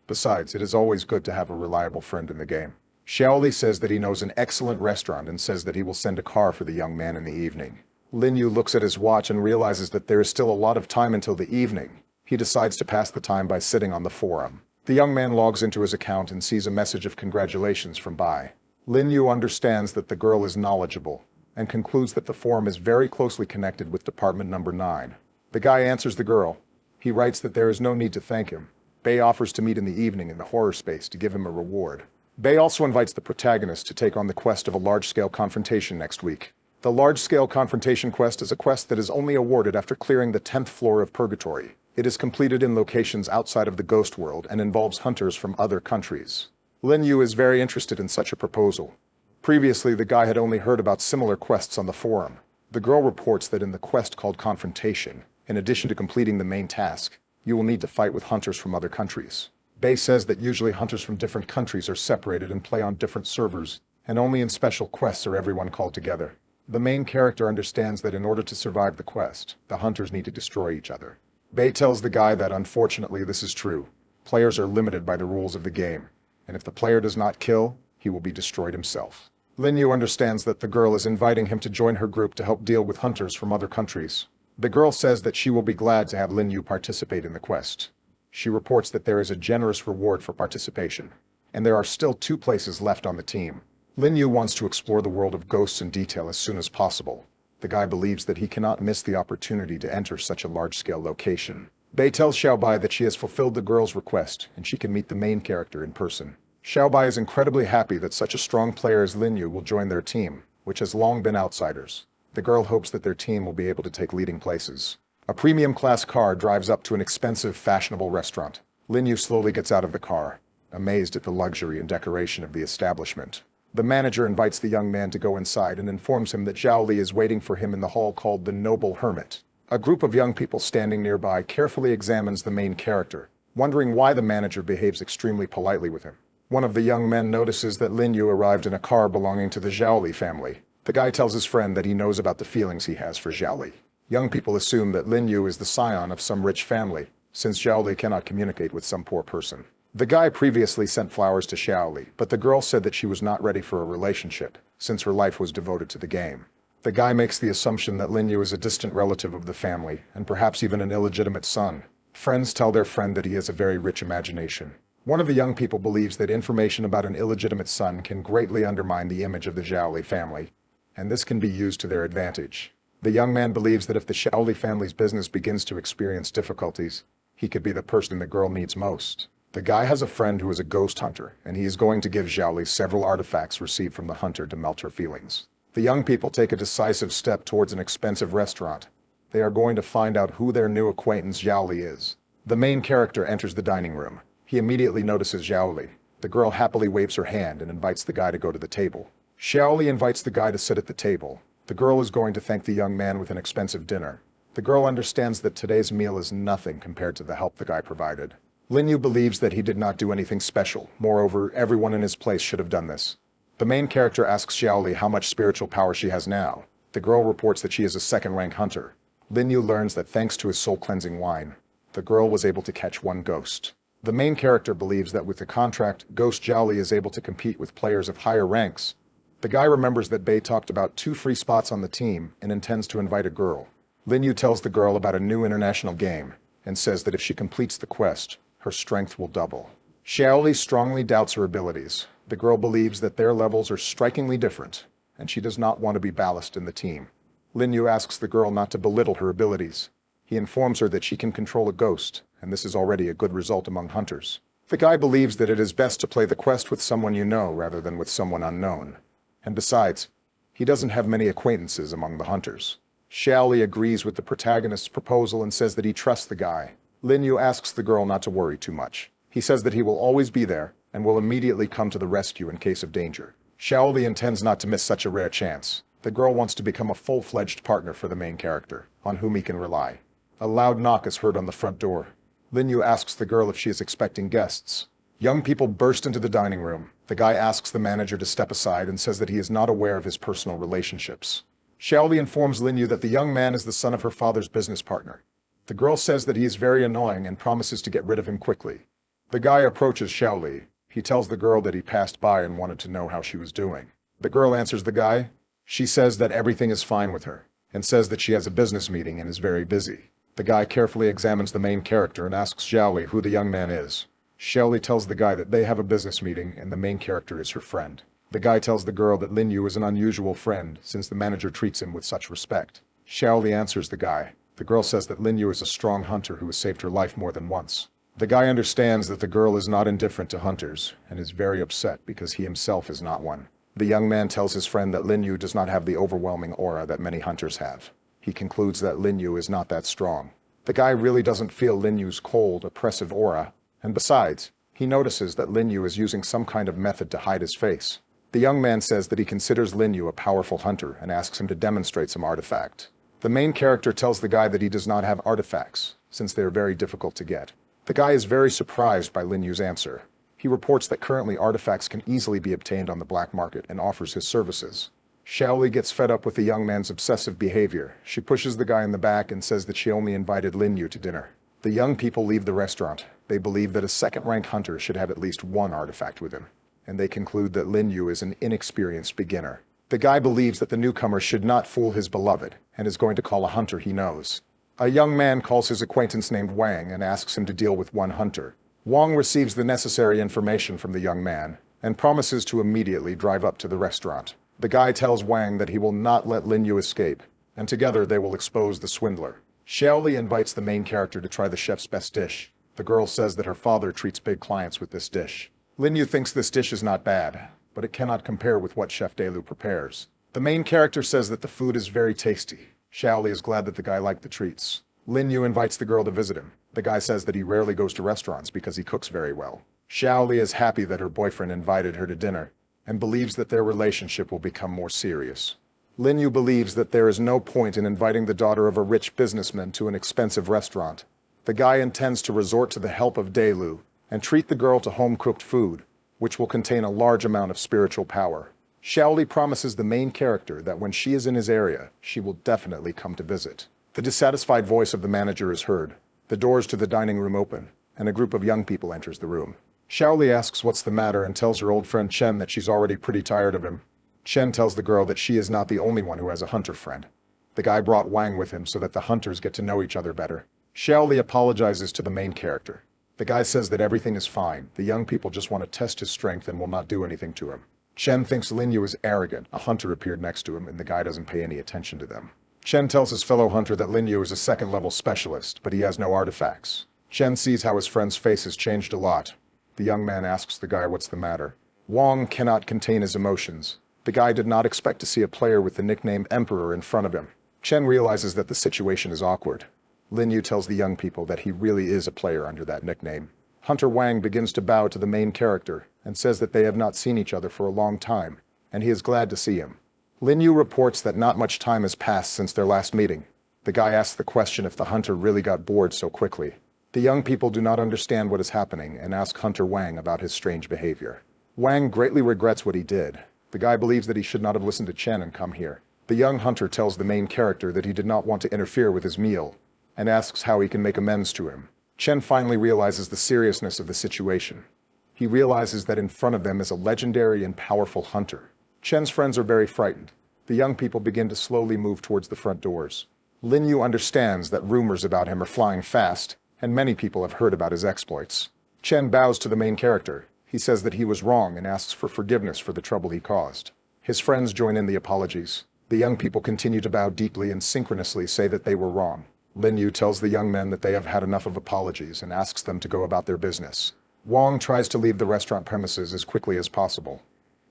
Besides, it is always good to have a reliable friend in the game. Xiaoli says that he knows an excellent restaurant and says that he will send a car for the young man in the evening. Lin Yu looks at his watch and realizes that there is still a lot of time until the evening. He decides to pass the time by sitting on the forum. The young man logs into his account and sees a message of congratulations from Bai. Lin Yu understands that the girl is knowledgeable and concludes that the forum is very closely connected with Department Number 9. The guy answers the girl. He writes that there is no need to thank him. Bai offers to meet in the evening in the horror space to give him a reward. Bai also invites the protagonist to take on the quest of a large-scale confrontation next week. The large-scale confrontation quest is a quest that is only awarded after clearing the 10th floor of Purgatory. It is completed in locations outside of the Ghost World and involves hunters from other countries. Lin Yu is very interested in such a proposal. Previously, the guy had only heard about similar quests on the forum. The girl reports that in the quest called Confrontation, in addition to completing the main task, you will need to fight with hunters from other countries. Bai says that usually hunters from different countries are separated and play on different servers, and only in special quests are everyone called together. The main character understands that in order to survive the quest, the hunters need to destroy each other. Bai tells the guy that unfortunately this is true. Players are limited by the rules of the game, and if the player does not kill, he will be destroyed himself. Lin Yu understands that the girl is inviting him to join her group to help deal with hunters from other countries. The girl says that she will be glad to have Lin Yu participate in the quest. She reports that there is a generous reward for participation, and there are still 2 places left on the team. Lin Yu wants to explore the world of ghosts in detail as soon as possible. The guy believes that he cannot miss the opportunity to enter such a large-scale location. Bai tells Xiao Bai that she has fulfilled the girl's request, and she can meet the main character in person. Xiao Bai is incredibly happy that such a strong player as Lin Yu will join their team, which has long been outsiders. The girl hopes that their team will be able to take leading places. A premium-class car drives up to an expensive, fashionable restaurant. Lin Yu slowly gets out of the car, amazed at the luxury and decoration of the establishment. The manager invites the young man to go inside and informs him that Zhao Li is waiting for him in the hall called the Noble Hermit. A group of young people standing nearby carefully examines the main character, wondering why the manager behaves extremely politely with him. One of the young men notices that Lin Yu arrived in a car belonging to the Zhao Li family. The guy tells his friend that he knows about the feelings he has for Zhao Li. Young people assume that Lin Yu is the scion of some rich family, since Zhao Li cannot communicate with some poor person. The guy previously sent flowers to Xiao Li, but the girl said that she was not ready for a relationship, since her life was devoted to the game. The guy makes the assumption that Lin Yu is a distant relative of the family, and perhaps even an illegitimate son. Friends tell their friend that he has a very rich imagination. One of the young people believes that information about an illegitimate son can greatly undermine the image of the Zhao Li family, and this can be used to their advantage. The young man believes that if the Zhao Li family's business begins to experience difficulties, he could be the person the girl needs most. The guy has a friend who is a ghost hunter, and he is going to give Zhao Li several artifacts received from the hunter to melt her feelings. The young people take a decisive step towards an expensive restaurant. They are going to find out who their new acquaintance Zhao Li is. The main character enters the dining room. He immediately notices Zhao Li. The girl happily waves her hand and invites the guy to go to the table. Xiao Li invites the guy to sit at the table. The girl is going to thank the young man with an expensive dinner. The girl understands that today's meal is nothing compared to the help the guy provided. Lin Yu believes that he did not do anything special. Moreover, everyone in his place should have done this. The main character asks Xiaoli how much spiritual power she has now. The girl reports that she is a second-rank hunter. Lin Yu learns that thanks to his soul-cleansing wine, the girl was able to catch one ghost. The main character believes that with the contract, Ghost Xiaoli is able to compete with players of higher ranks. The guy remembers that Bei talked about 2 free spots on the team and intends to invite a girl. Lin Yu tells the girl about a new international game and says that if she completes the quest, her strength will double. Xiaoli strongly doubts her abilities. The girl believes that their levels are strikingly different, and she does not want to be ballast in the team. Lin Yu asks the girl not to belittle her abilities. He informs her that she can control a ghost, and this is already a good result among hunters. The guy believes that it is best to play the quest with someone you know rather than with someone unknown. And besides, he doesn't have many acquaintances among the hunters. Xiaoli agrees with the protagonist's proposal and says that he trusts the guy. Lin Yu asks the girl not to worry too much. He says that he will always be there and will immediately come to the rescue in case of danger. Xiaoli intends not to miss such a rare chance. The girl wants to become a full-fledged partner for the main character, on whom he can rely. A loud knock is heard on the front door. Lin Yu asks the girl if she is expecting guests. Young people burst into the dining room. The guy asks the manager to step aside and says that he is not aware of his personal relationships. Xiaoli informs Lin Yu that the young man is the son of her father's business partner. The girl says that he is very annoying and promises to get rid of him quickly. The guy approaches Xiaoli. He tells the girl that he passed by and wanted to know how she was doing. The girl answers the guy. She says that everything is fine with her, and says that she has a business meeting and is very busy. The guy carefully examines the main character and asks Xiaoli who the young man is. Xiaoli tells the guy that they have a business meeting and the main character is her friend. The guy tells the girl that Lin Yu is an unusual friend since the manager treats him with such respect. Xiaoli answers the guy. The girl says that Lin Yu is a strong hunter who has saved her life more than once. The guy understands that the girl is not indifferent to hunters and is very upset because he himself is not one. The young man tells his friend that Lin Yu does not have the overwhelming aura that many hunters have. He concludes that Lin Yu is not that strong. The guy really doesn't feel Lin Yu's cold, oppressive aura, and besides, he notices that Lin Yu is using some kind of method to hide his face. The young man says that he considers Lin Yu a powerful hunter and asks him to demonstrate some artifact. The main character tells the guy that he does not have artifacts, since they are very difficult to get. The guy is very surprised by Lin Yu's answer. He reports that currently artifacts can easily be obtained on the black market and offers his services. Xiaoli gets fed up with the young man's obsessive behavior. She pushes the guy in the back and says that she only invited Lin Yu to dinner. The young people leave the restaurant. They believe that a second-rank hunter should have at least one artifact with him, and they conclude that Lin Yu is an inexperienced beginner. The guy believes that the newcomer should not fool his beloved and is going to call a hunter he knows. A young man calls his acquaintance named Wang and asks him to deal with one hunter. Wang receives the necessary information from the young man and promises to immediately drive up to the restaurant. The guy tells Wang that he will not let Lin Yu escape, and together they will expose the swindler. Xiaoli invites the main character to try the chef's best dish. The girl says that her father treats big clients with this dish. Lin Yu thinks this dish is not bad, but it cannot compare with what Chef Delu prepares. The main character says that the food is very tasty. Xiaoli is glad that the guy liked the treats. Lin Yu invites the girl to visit him. The guy says that he rarely goes to restaurants because he cooks very well. Xiaoli is happy that her boyfriend invited her to dinner and believes that their relationship will become more serious. Lin Yu believes that there is no point in inviting the daughter of a rich businessman to an expensive restaurant. The guy intends to resort to the help of Delu and treat the girl to home-cooked food, which will contain a large amount of spiritual power. Xiaoli promises the main character that when she is in his area, she will definitely come to visit. The dissatisfied voice of the manager is heard. The doors to the dining room open, and a group of young people enters the room. Xiaoli asks what's the matter and tells her old friend Chen that she's already pretty tired of him. Chen tells the girl that she is not the only one who has a hunter friend. The guy brought Wang with him so that the hunters get to know each other better. Xiaoli apologizes to the main character. The guy says that everything is fine. The young people just want to test his strength and will not do anything to him. Chen thinks Lin Yu is arrogant. A hunter appeared next to him and the guy doesn't pay any attention to them. Chen tells his fellow hunter that Lin Yu is a second-level specialist, but he has no artifacts. Chen sees how his friend's face has changed a lot. The young man asks the guy what's the matter. Wang cannot contain his emotions. The guy did not expect to see a player with the nickname Emperor in front of him. Chen realizes that the situation is awkward. Lin Yu tells the young people that he really is a player under that nickname. Hunter Wang begins to bow to the main character and says that they have not seen each other for a long time, and he is glad to see him. Lin Yu reports that not much time has passed since their last meeting. The guy asks the question if the hunter really got bored so quickly. The young people do not understand what is happening and ask Hunter Wang about his strange behavior. Wang greatly regrets what he did. The guy believes that he should not have listened to Chen and come here. The young hunter tells the main character that he did not want to interfere with his meal and asks how he can make amends to him. Chen finally realizes the seriousness of the situation. He realizes that in front of them is a legendary and powerful hunter. Chen's friends are very frightened. The young people begin to slowly move towards the front doors. Lin Yu understands that rumors about him are flying fast, and many people have heard about his exploits. Chen bows to the main character. He says that he was wrong and asks for forgiveness for the trouble he caused. His friends join in the apologies. The young people continue to bow deeply and synchronously say that they were wrong. Lin Yu tells the young men that they have had enough of apologies and asks them to go about their business. Wang tries to leave the restaurant premises as quickly as possible.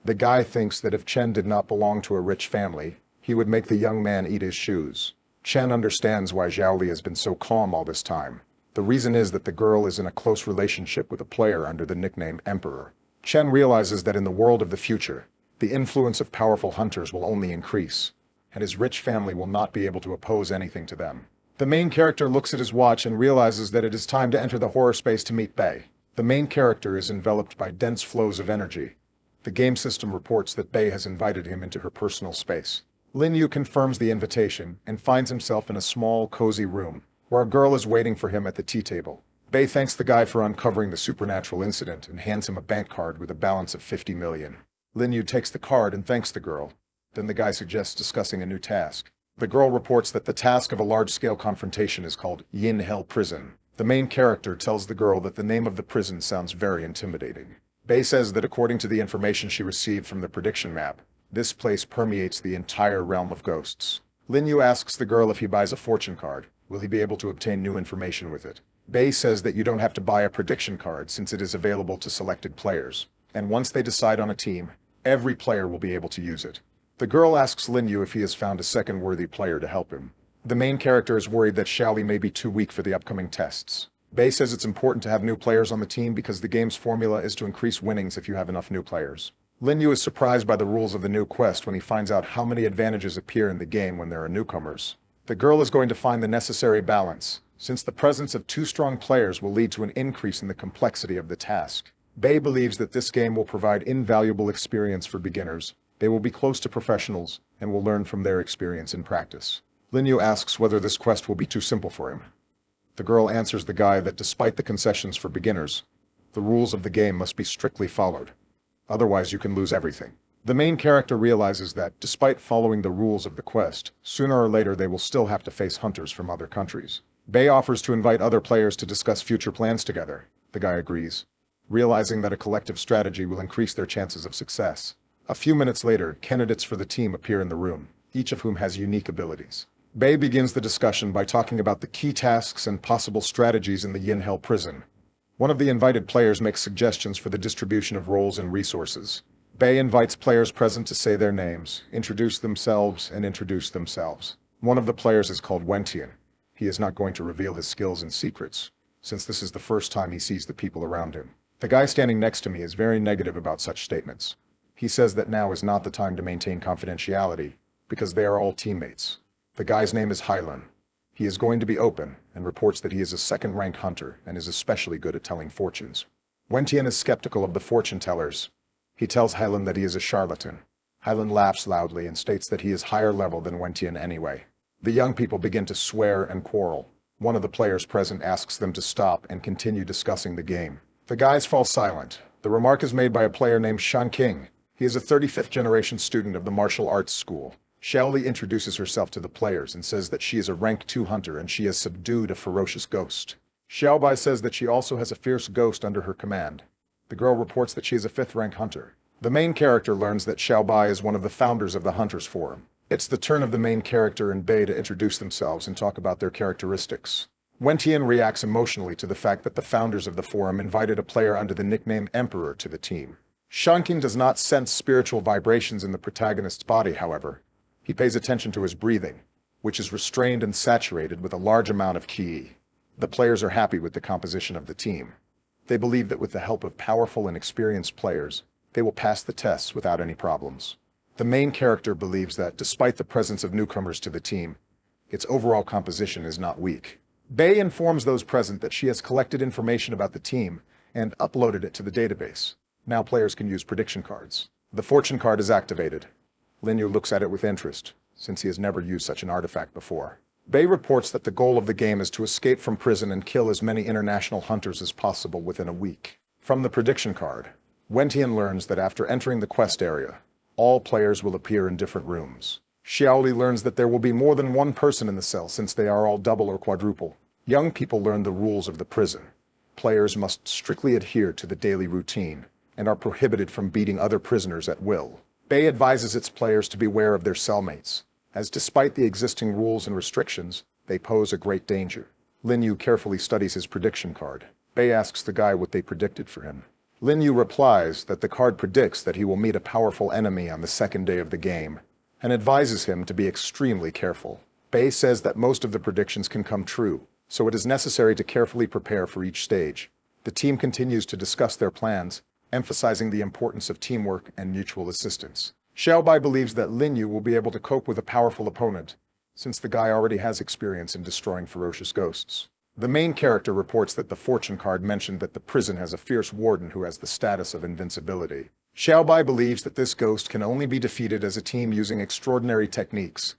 The guy thinks that if Chen did not belong to a rich family, he would make the young man eat his shoes. Chen understands why Zhaoli has been so calm all this time. The reason is that the girl is in a close relationship with a player under the nickname Emperor. Chen realizes that in the world of the future, the influence of powerful hunters will only increase, and his rich family will not be able to oppose anything to them. The main character looks at his watch and realizes that it is time to enter the horror space to meet Bei. The main character is enveloped by dense flows of energy. The game system reports that Bei has invited him into her personal space. Lin Yu confirms the invitation and finds himself in a small, cozy room, where a girl is waiting for him at the tea table. Bei thanks the guy for uncovering the supernatural incident and hands him a bank card with a balance of 50 million. Lin Yu takes the card and thanks the girl. Then the guy suggests discussing a new task. The girl reports that the task of a large-scale confrontation is called Yin Hell Prison. The main character tells the girl that the name of the prison sounds very intimidating. Bei says that according to the information she received from the prediction map, this place permeates the entire realm of ghosts. Lin Yu asks the girl if he buys a fortune card, will he be able to obtain new information with it? Bei says that you don't have to buy a prediction card since it is available to selected players, and once they decide on a team, every player will be able to use it. The girl asks Lin Yu if he has found a second worthy player to help him. The main character is worried that Xiaoli may be too weak for the upcoming tests. Bei says it's important to have new players on the team because the game's formula is to increase winnings if you have enough new players. Lin Yu is surprised by the rules of the new quest when he finds out how many advantages appear in the game when there are newcomers. The girl is going to find the necessary balance, since the presence of two strong players will lead to an increase in the complexity of the task. Bei believes that this game will provide invaluable experience for beginners. They will be close to professionals and will learn from their experience in practice. Lin Yu asks whether this quest will be too simple for him. The girl answers the guy that despite the concessions for beginners, the rules of the game must be strictly followed. Otherwise you can lose everything. The main character realizes that, despite following the rules of the quest, sooner or later they will still have to face hunters from other countries. Bei offers to invite other players to discuss future plans together. The guy agrees, realizing that a collective strategy will increase their chances of success. A few minutes later, candidates for the team appear in the room, each of whom has unique abilities. Bei begins the discussion by talking about the key tasks and possible strategies in the Yin Hell prison. One of the invited players makes suggestions for the distribution of roles and resources. Bei invites players present to say their names, introduce themselves. One of the players is called Wentian. He is not going to reveal his skills and secrets, since this is the first time he sees the people around him. The guy standing next to me is very negative about such statements. He says that now is not the time to maintain confidentiality, because they are all teammates. The guy's name is Hylan. He is going to be open, and reports that he is a second-rank hunter and is especially good at telling fortunes. Wentian is skeptical of the fortune tellers. He tells Hylan that he is a charlatan. Hylan laughs loudly and states that he is higher level than Wentian anyway. The young people begin to swear and quarrel. One of the players present asks them to stop and continue discussing the game. The guys fall silent. The remark is made by a player named Shan King. He is a 35th generation student of the martial arts school. Xiaoli introduces herself to the players and says that she is a rank 2 hunter and she has subdued a ferocious ghost. Xiaobai says that she also has a fierce ghost under her command. The girl reports that she is a 5th rank hunter. The main character learns that Xiaobai is one of the founders of the Hunters Forum. It's the turn of the main character and Bei to introduce themselves and talk about their characteristics. Wentian reacts emotionally to the fact that the founders of the forum invited a player under the nickname Emperor to the team. Shanking does not sense spiritual vibrations in the protagonist's body, however. He pays attention to his breathing, which is restrained and saturated with a large amount of ki. The players are happy with the composition of the team. They believe that with the help of powerful and experienced players, they will pass the tests without any problems. The main character believes that, despite the presence of newcomers to the team, its overall composition is not weak. Bei informs those present that she has collected information about the team and uploaded it to the database. Now players can use prediction cards. The fortune card is activated. Linyu looks at it with interest, since he has never used such an artifact before. Bei reports that the goal of the game is to escape from prison and kill as many international hunters as possible within a week. From the prediction card, Wentian learns that after entering the quest area, all players will appear in different rooms. Xiaoli learns that there will be more than one person in the cell since they are all double or quadruple. Young people learn the rules of the prison. Players must strictly adhere to the daily routine and are prohibited from beating other prisoners at will. Bei advises its players to beware of their cellmates, as despite the existing rules and restrictions, they pose a great danger. Linyu carefully studies his prediction card. Bei asks the guy what they predicted for him. Linyu replies that the card predicts that he will meet a powerful enemy on the second day of the game, and advises him to be extremely careful. Bei says that most of the predictions can come true, so it is necessary to carefully prepare for each stage. The team continues to discuss their plans, emphasizing the importance of teamwork and mutual assistance. Xiaobai believes that Linyu will be able to cope with a powerful opponent, since the guy already has experience in destroying ferocious ghosts. The main character reports that the fortune card mentioned that the prison has a fierce warden who has the status of invincibility. Xiaobai believes that this ghost can only be defeated as a team using extraordinary techniques.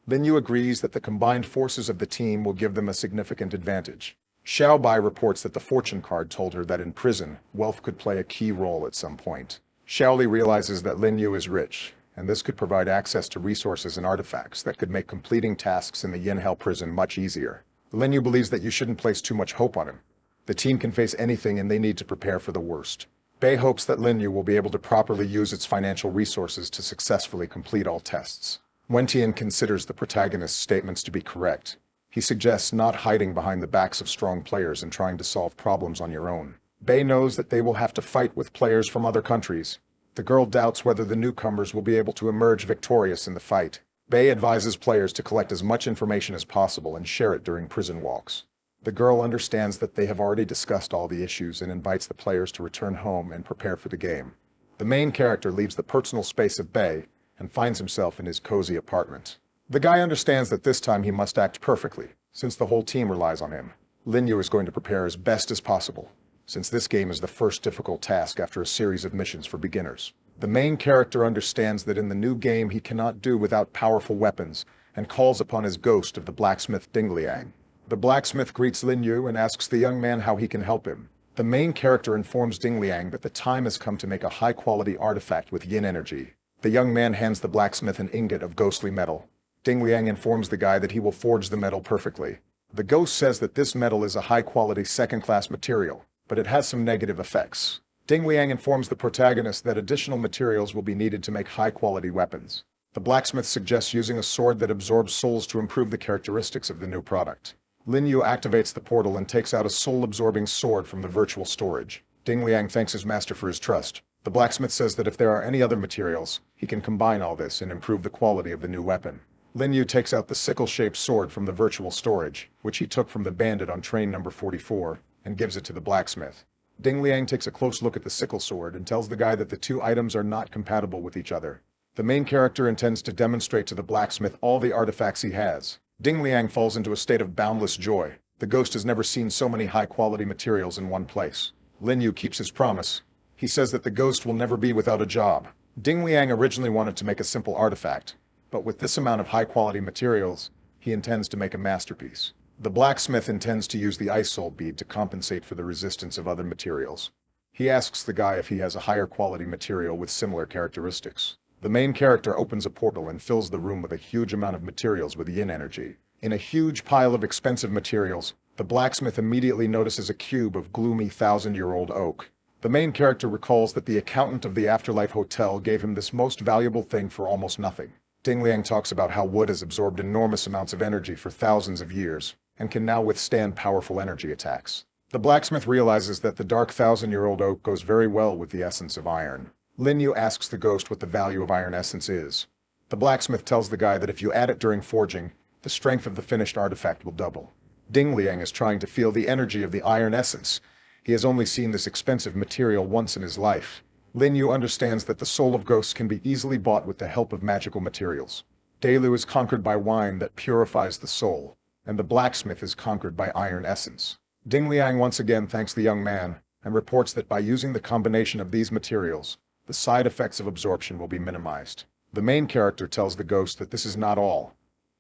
Linyu agrees that the combined forces of the team will give them a significant advantage. Xiaobai reports that the fortune card told her that in prison, wealth could play a key role at some point. Xiaoli realizes that Linyu is rich, and this could provide access to resources and artifacts that could make completing tasks in the Yinhao prison much easier. Linyu believes that you shouldn't place too much hope on him. The team can face anything and they need to prepare for the worst. Bei hopes that Linyu will be able to properly use its financial resources to successfully complete all tests. Wentian considers the protagonist's statements to be correct. He suggests not hiding behind the backs of strong players and trying to solve problems on your own. Bei knows that they will have to fight with players from other countries. The girl doubts whether the newcomers will be able to emerge victorious in the fight. Bei advises players to collect as much information as possible and share it during prison walks. The girl understands that they have already discussed all the issues and invites the players to return home and prepare for the game. The main character leaves the personal space of Bei and finds himself in his cozy apartment. The guy understands that this time he must act perfectly, since the whole team relies on him. Linyu is going to prepare as best as possible, since this game is the first difficult task after a series of missions for beginners. The main character understands that in the new game he cannot do without powerful weapons, and calls upon his ghost of the blacksmith Dingliang. The blacksmith greets Linyu and asks the young man how he can help him. The main character informs Dingliang that the time has come to make a high-quality artifact with yin energy. The young man hands the blacksmith an ingot of ghostly metal. Dingliang informs the guy that he will forge the metal perfectly. The ghost says that this metal is a high-quality second-class material, but it has some negative effects. Dingliang informs the protagonist that additional materials will be needed to make high-quality weapons. The blacksmith suggests using a sword that absorbs souls to improve the characteristics of the new product. Linyu activates the portal and takes out a soul-absorbing sword from the virtual storage. Dingliang thanks his master for his trust. The blacksmith says that if there are any other materials, he can combine all this and improve the quality of the new weapon. Linyu takes out the sickle-shaped sword from the virtual storage, which he took from the bandit on train number 44, and gives it to the blacksmith. Dingliang takes a close look at the sickle sword and tells the guy that the two items are not compatible with each other. The main character intends to demonstrate to the blacksmith all the artifacts he has. Dingliang falls into a state of boundless joy. The ghost has never seen so many high-quality materials in one place. Linyu keeps his promise. He says that the ghost will never be without a job. Dingliang originally wanted to make a simple artifact, but with this amount of high-quality materials, he intends to make a masterpiece. The blacksmith intends to use the ice soul bead to compensate for the resistance of other materials. He asks the guy if he has a higher quality material with similar characteristics. The main character opens a portal and fills the room with a huge amount of materials with yin energy. In a huge pile of expensive materials, the blacksmith immediately notices a cube of gloomy thousand-year-old oak. The main character recalls that the accountant of the Afterlife Hotel gave him this most valuable thing for almost nothing. Dingliang talks about how wood has absorbed enormous amounts of energy for thousands of years, and can now withstand powerful energy attacks. The blacksmith realizes that the dark thousand-year-old oak goes very well with the essence of iron. Linyu asks the ghost what the value of iron essence is. The blacksmith tells the guy that if you add it during forging, the strength of the finished artifact will double. Dingliang is trying to feel the energy of the iron essence. He has only seen this expensive material once in his life. Linyu understands that the soul of ghosts can be easily bought with the help of magical materials. Delu is conquered by wine that purifies the soul, and the blacksmith is conquered by iron essence. Ding Liang once again thanks the young man, and reports that by using the combination of these materials, the side effects of absorption will be minimized. The main character tells the ghost that this is not all.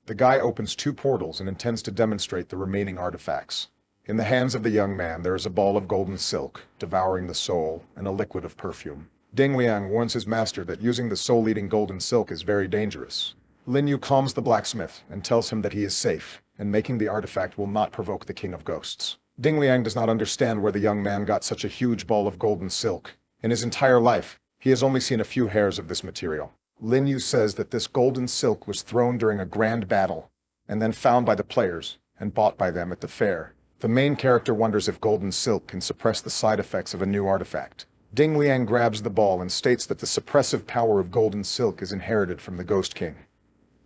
The guy opens 2 portals and intends to demonstrate the remaining artifacts. In the hands of the young man there is a ball of golden silk, devouring the soul, and a liquid of perfume. Ding Liang warns his master that using the soul-eating golden silk is very dangerous. Lin Yu calms the blacksmith and tells him that he is safe, and making the artifact will not provoke the king of ghosts. Ding Liang does not understand where the young man got such a huge ball of golden silk. In his entire life, he has only seen a few hairs of this material. Lin Yu says that this golden silk was thrown during a grand battle, and then found by the players, and bought by them at the fair. The main character wonders if golden silk can suppress the side effects of a new artifact. Ding Liang grabs the ball and states that the suppressive power of golden silk is inherited from the Ghost King.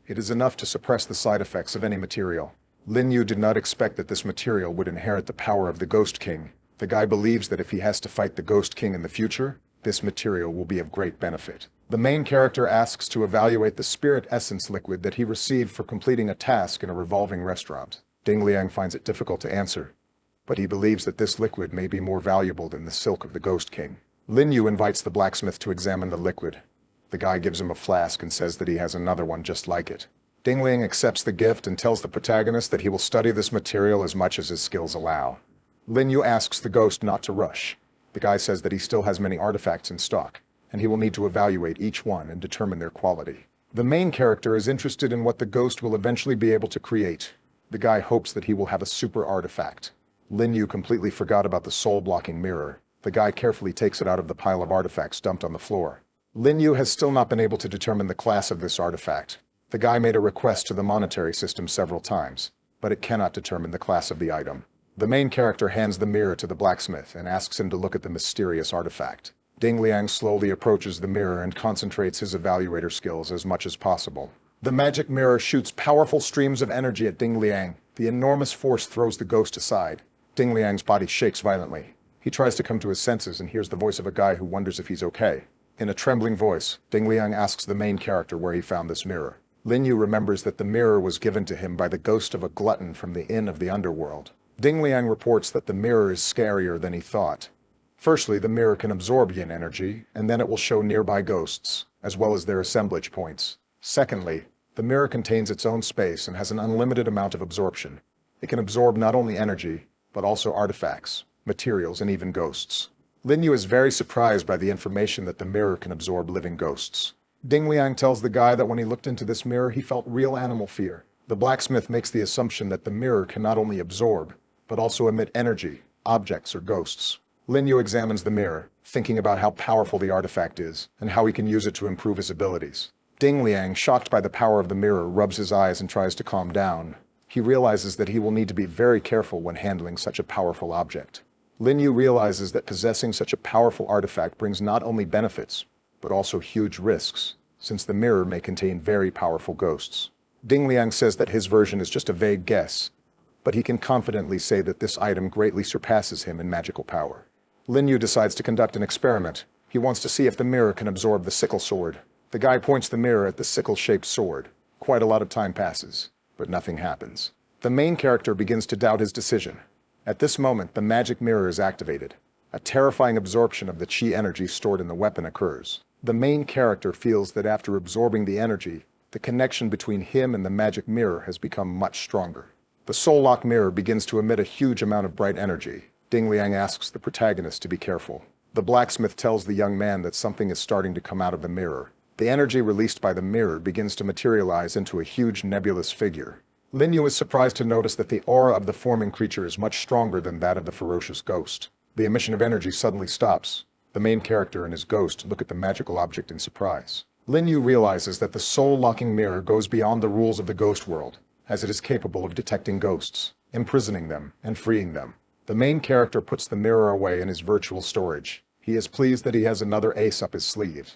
It is enough to suppress the side effects of any material. Lin Yu did not expect that this material would inherit the power of the Ghost King. The guy believes that if he has to fight the Ghost King in the future, this material will be of great benefit. The main character asks to evaluate the spirit essence liquid that he received for completing a task in a revolving restaurant. Ding Liang finds it difficult to answer, but he believes that this liquid may be more valuable than the silk of the Ghost King. Lin Yu invites the blacksmith to examine the liquid. The guy gives him a flask and says that he has another one just like it. Ding Liang accepts the gift and tells the protagonist that he will study this material as much as his skills allow. Lin Yu asks the ghost not to rush. The guy says that he still has many artifacts in stock, and he will need to evaluate each one and determine their quality. The main character is interested in what the ghost will eventually be able to create. The guy hopes that he will have a super artifact. Lin Yu completely forgot about the soul-blocking mirror. The guy carefully takes it out of the pile of artifacts dumped on the floor. Lin Yu has still not been able to determine the class of this artifact. The guy made a request to the monetary system several times, but it cannot determine the class of the item. The main character hands the mirror to the blacksmith and asks him to look at the mysterious artifact. Ding Liang slowly approaches the mirror and concentrates his evaluator skills as much as possible. The magic mirror shoots powerful streams of energy at Ding Liang. The enormous force throws the ghost aside. Ding Liang's body shakes violently. He tries to come to his senses and hears the voice of a guy who wonders if he's okay. In a trembling voice, Ding Liang asks the main character where he found this mirror. Lin Yu remembers that the mirror was given to him by the ghost of a glutton from the inn of the underworld. Ding Liang reports that the mirror is scarier than he thought. Firstly, the mirror can absorb yin energy, and then it will show nearby ghosts, as well as their assemblage points. Secondly, the mirror contains its own space and has an unlimited amount of absorption. It can absorb not only energy, but also artifacts, materials, and even ghosts. Lin Yu is very surprised by the information that the mirror can absorb living ghosts. Ding Liang tells the guy that when he looked into this mirror, he felt real animal fear. The blacksmith makes the assumption that the mirror can not only absorb, but also emit energy, objects, or ghosts. Lin Yu examines the mirror, thinking about how powerful the artifact is, and how he can use it to improve his abilities. Ding Liang, shocked by the power of the mirror, rubs his eyes and tries to calm down. He realizes that he will need to be very careful when handling such a powerful object. Lin Yu realizes that possessing such a powerful artifact brings not only benefits, but also huge risks, since the mirror may contain very powerful ghosts. Ding Liang says that his version is just a vague guess, but he can confidently say that this item greatly surpasses him in magical power. Lin Yu decides to conduct an experiment. He wants to see if the mirror can absorb the sickle sword. The guy points the mirror at the sickle-shaped sword. Quite a lot of time passes, but nothing happens. The main character begins to doubt his decision. At this moment, the magic mirror is activated. A terrifying absorption of the chi energy stored in the weapon occurs. The main character feels that after absorbing the energy, the connection between him and the magic mirror has become much stronger. The soul-lock mirror begins to emit a huge amount of bright energy. Ding Liang asks the protagonist to be careful. The blacksmith tells the young man that something is starting to come out of the mirror. The energy released by the mirror begins to materialize into a huge nebulous figure. Lin Yu is surprised to notice that the aura of the forming creature is much stronger than that of the ferocious ghost. The emission of energy suddenly stops. The main character and his ghost look at the magical object in surprise. Lin Yu realizes that the soul-locking mirror goes beyond the rules of the ghost world, as it is capable of detecting ghosts, imprisoning them, and freeing them. The main character puts the mirror away in his virtual storage. He is pleased that he has another ace up his sleeve.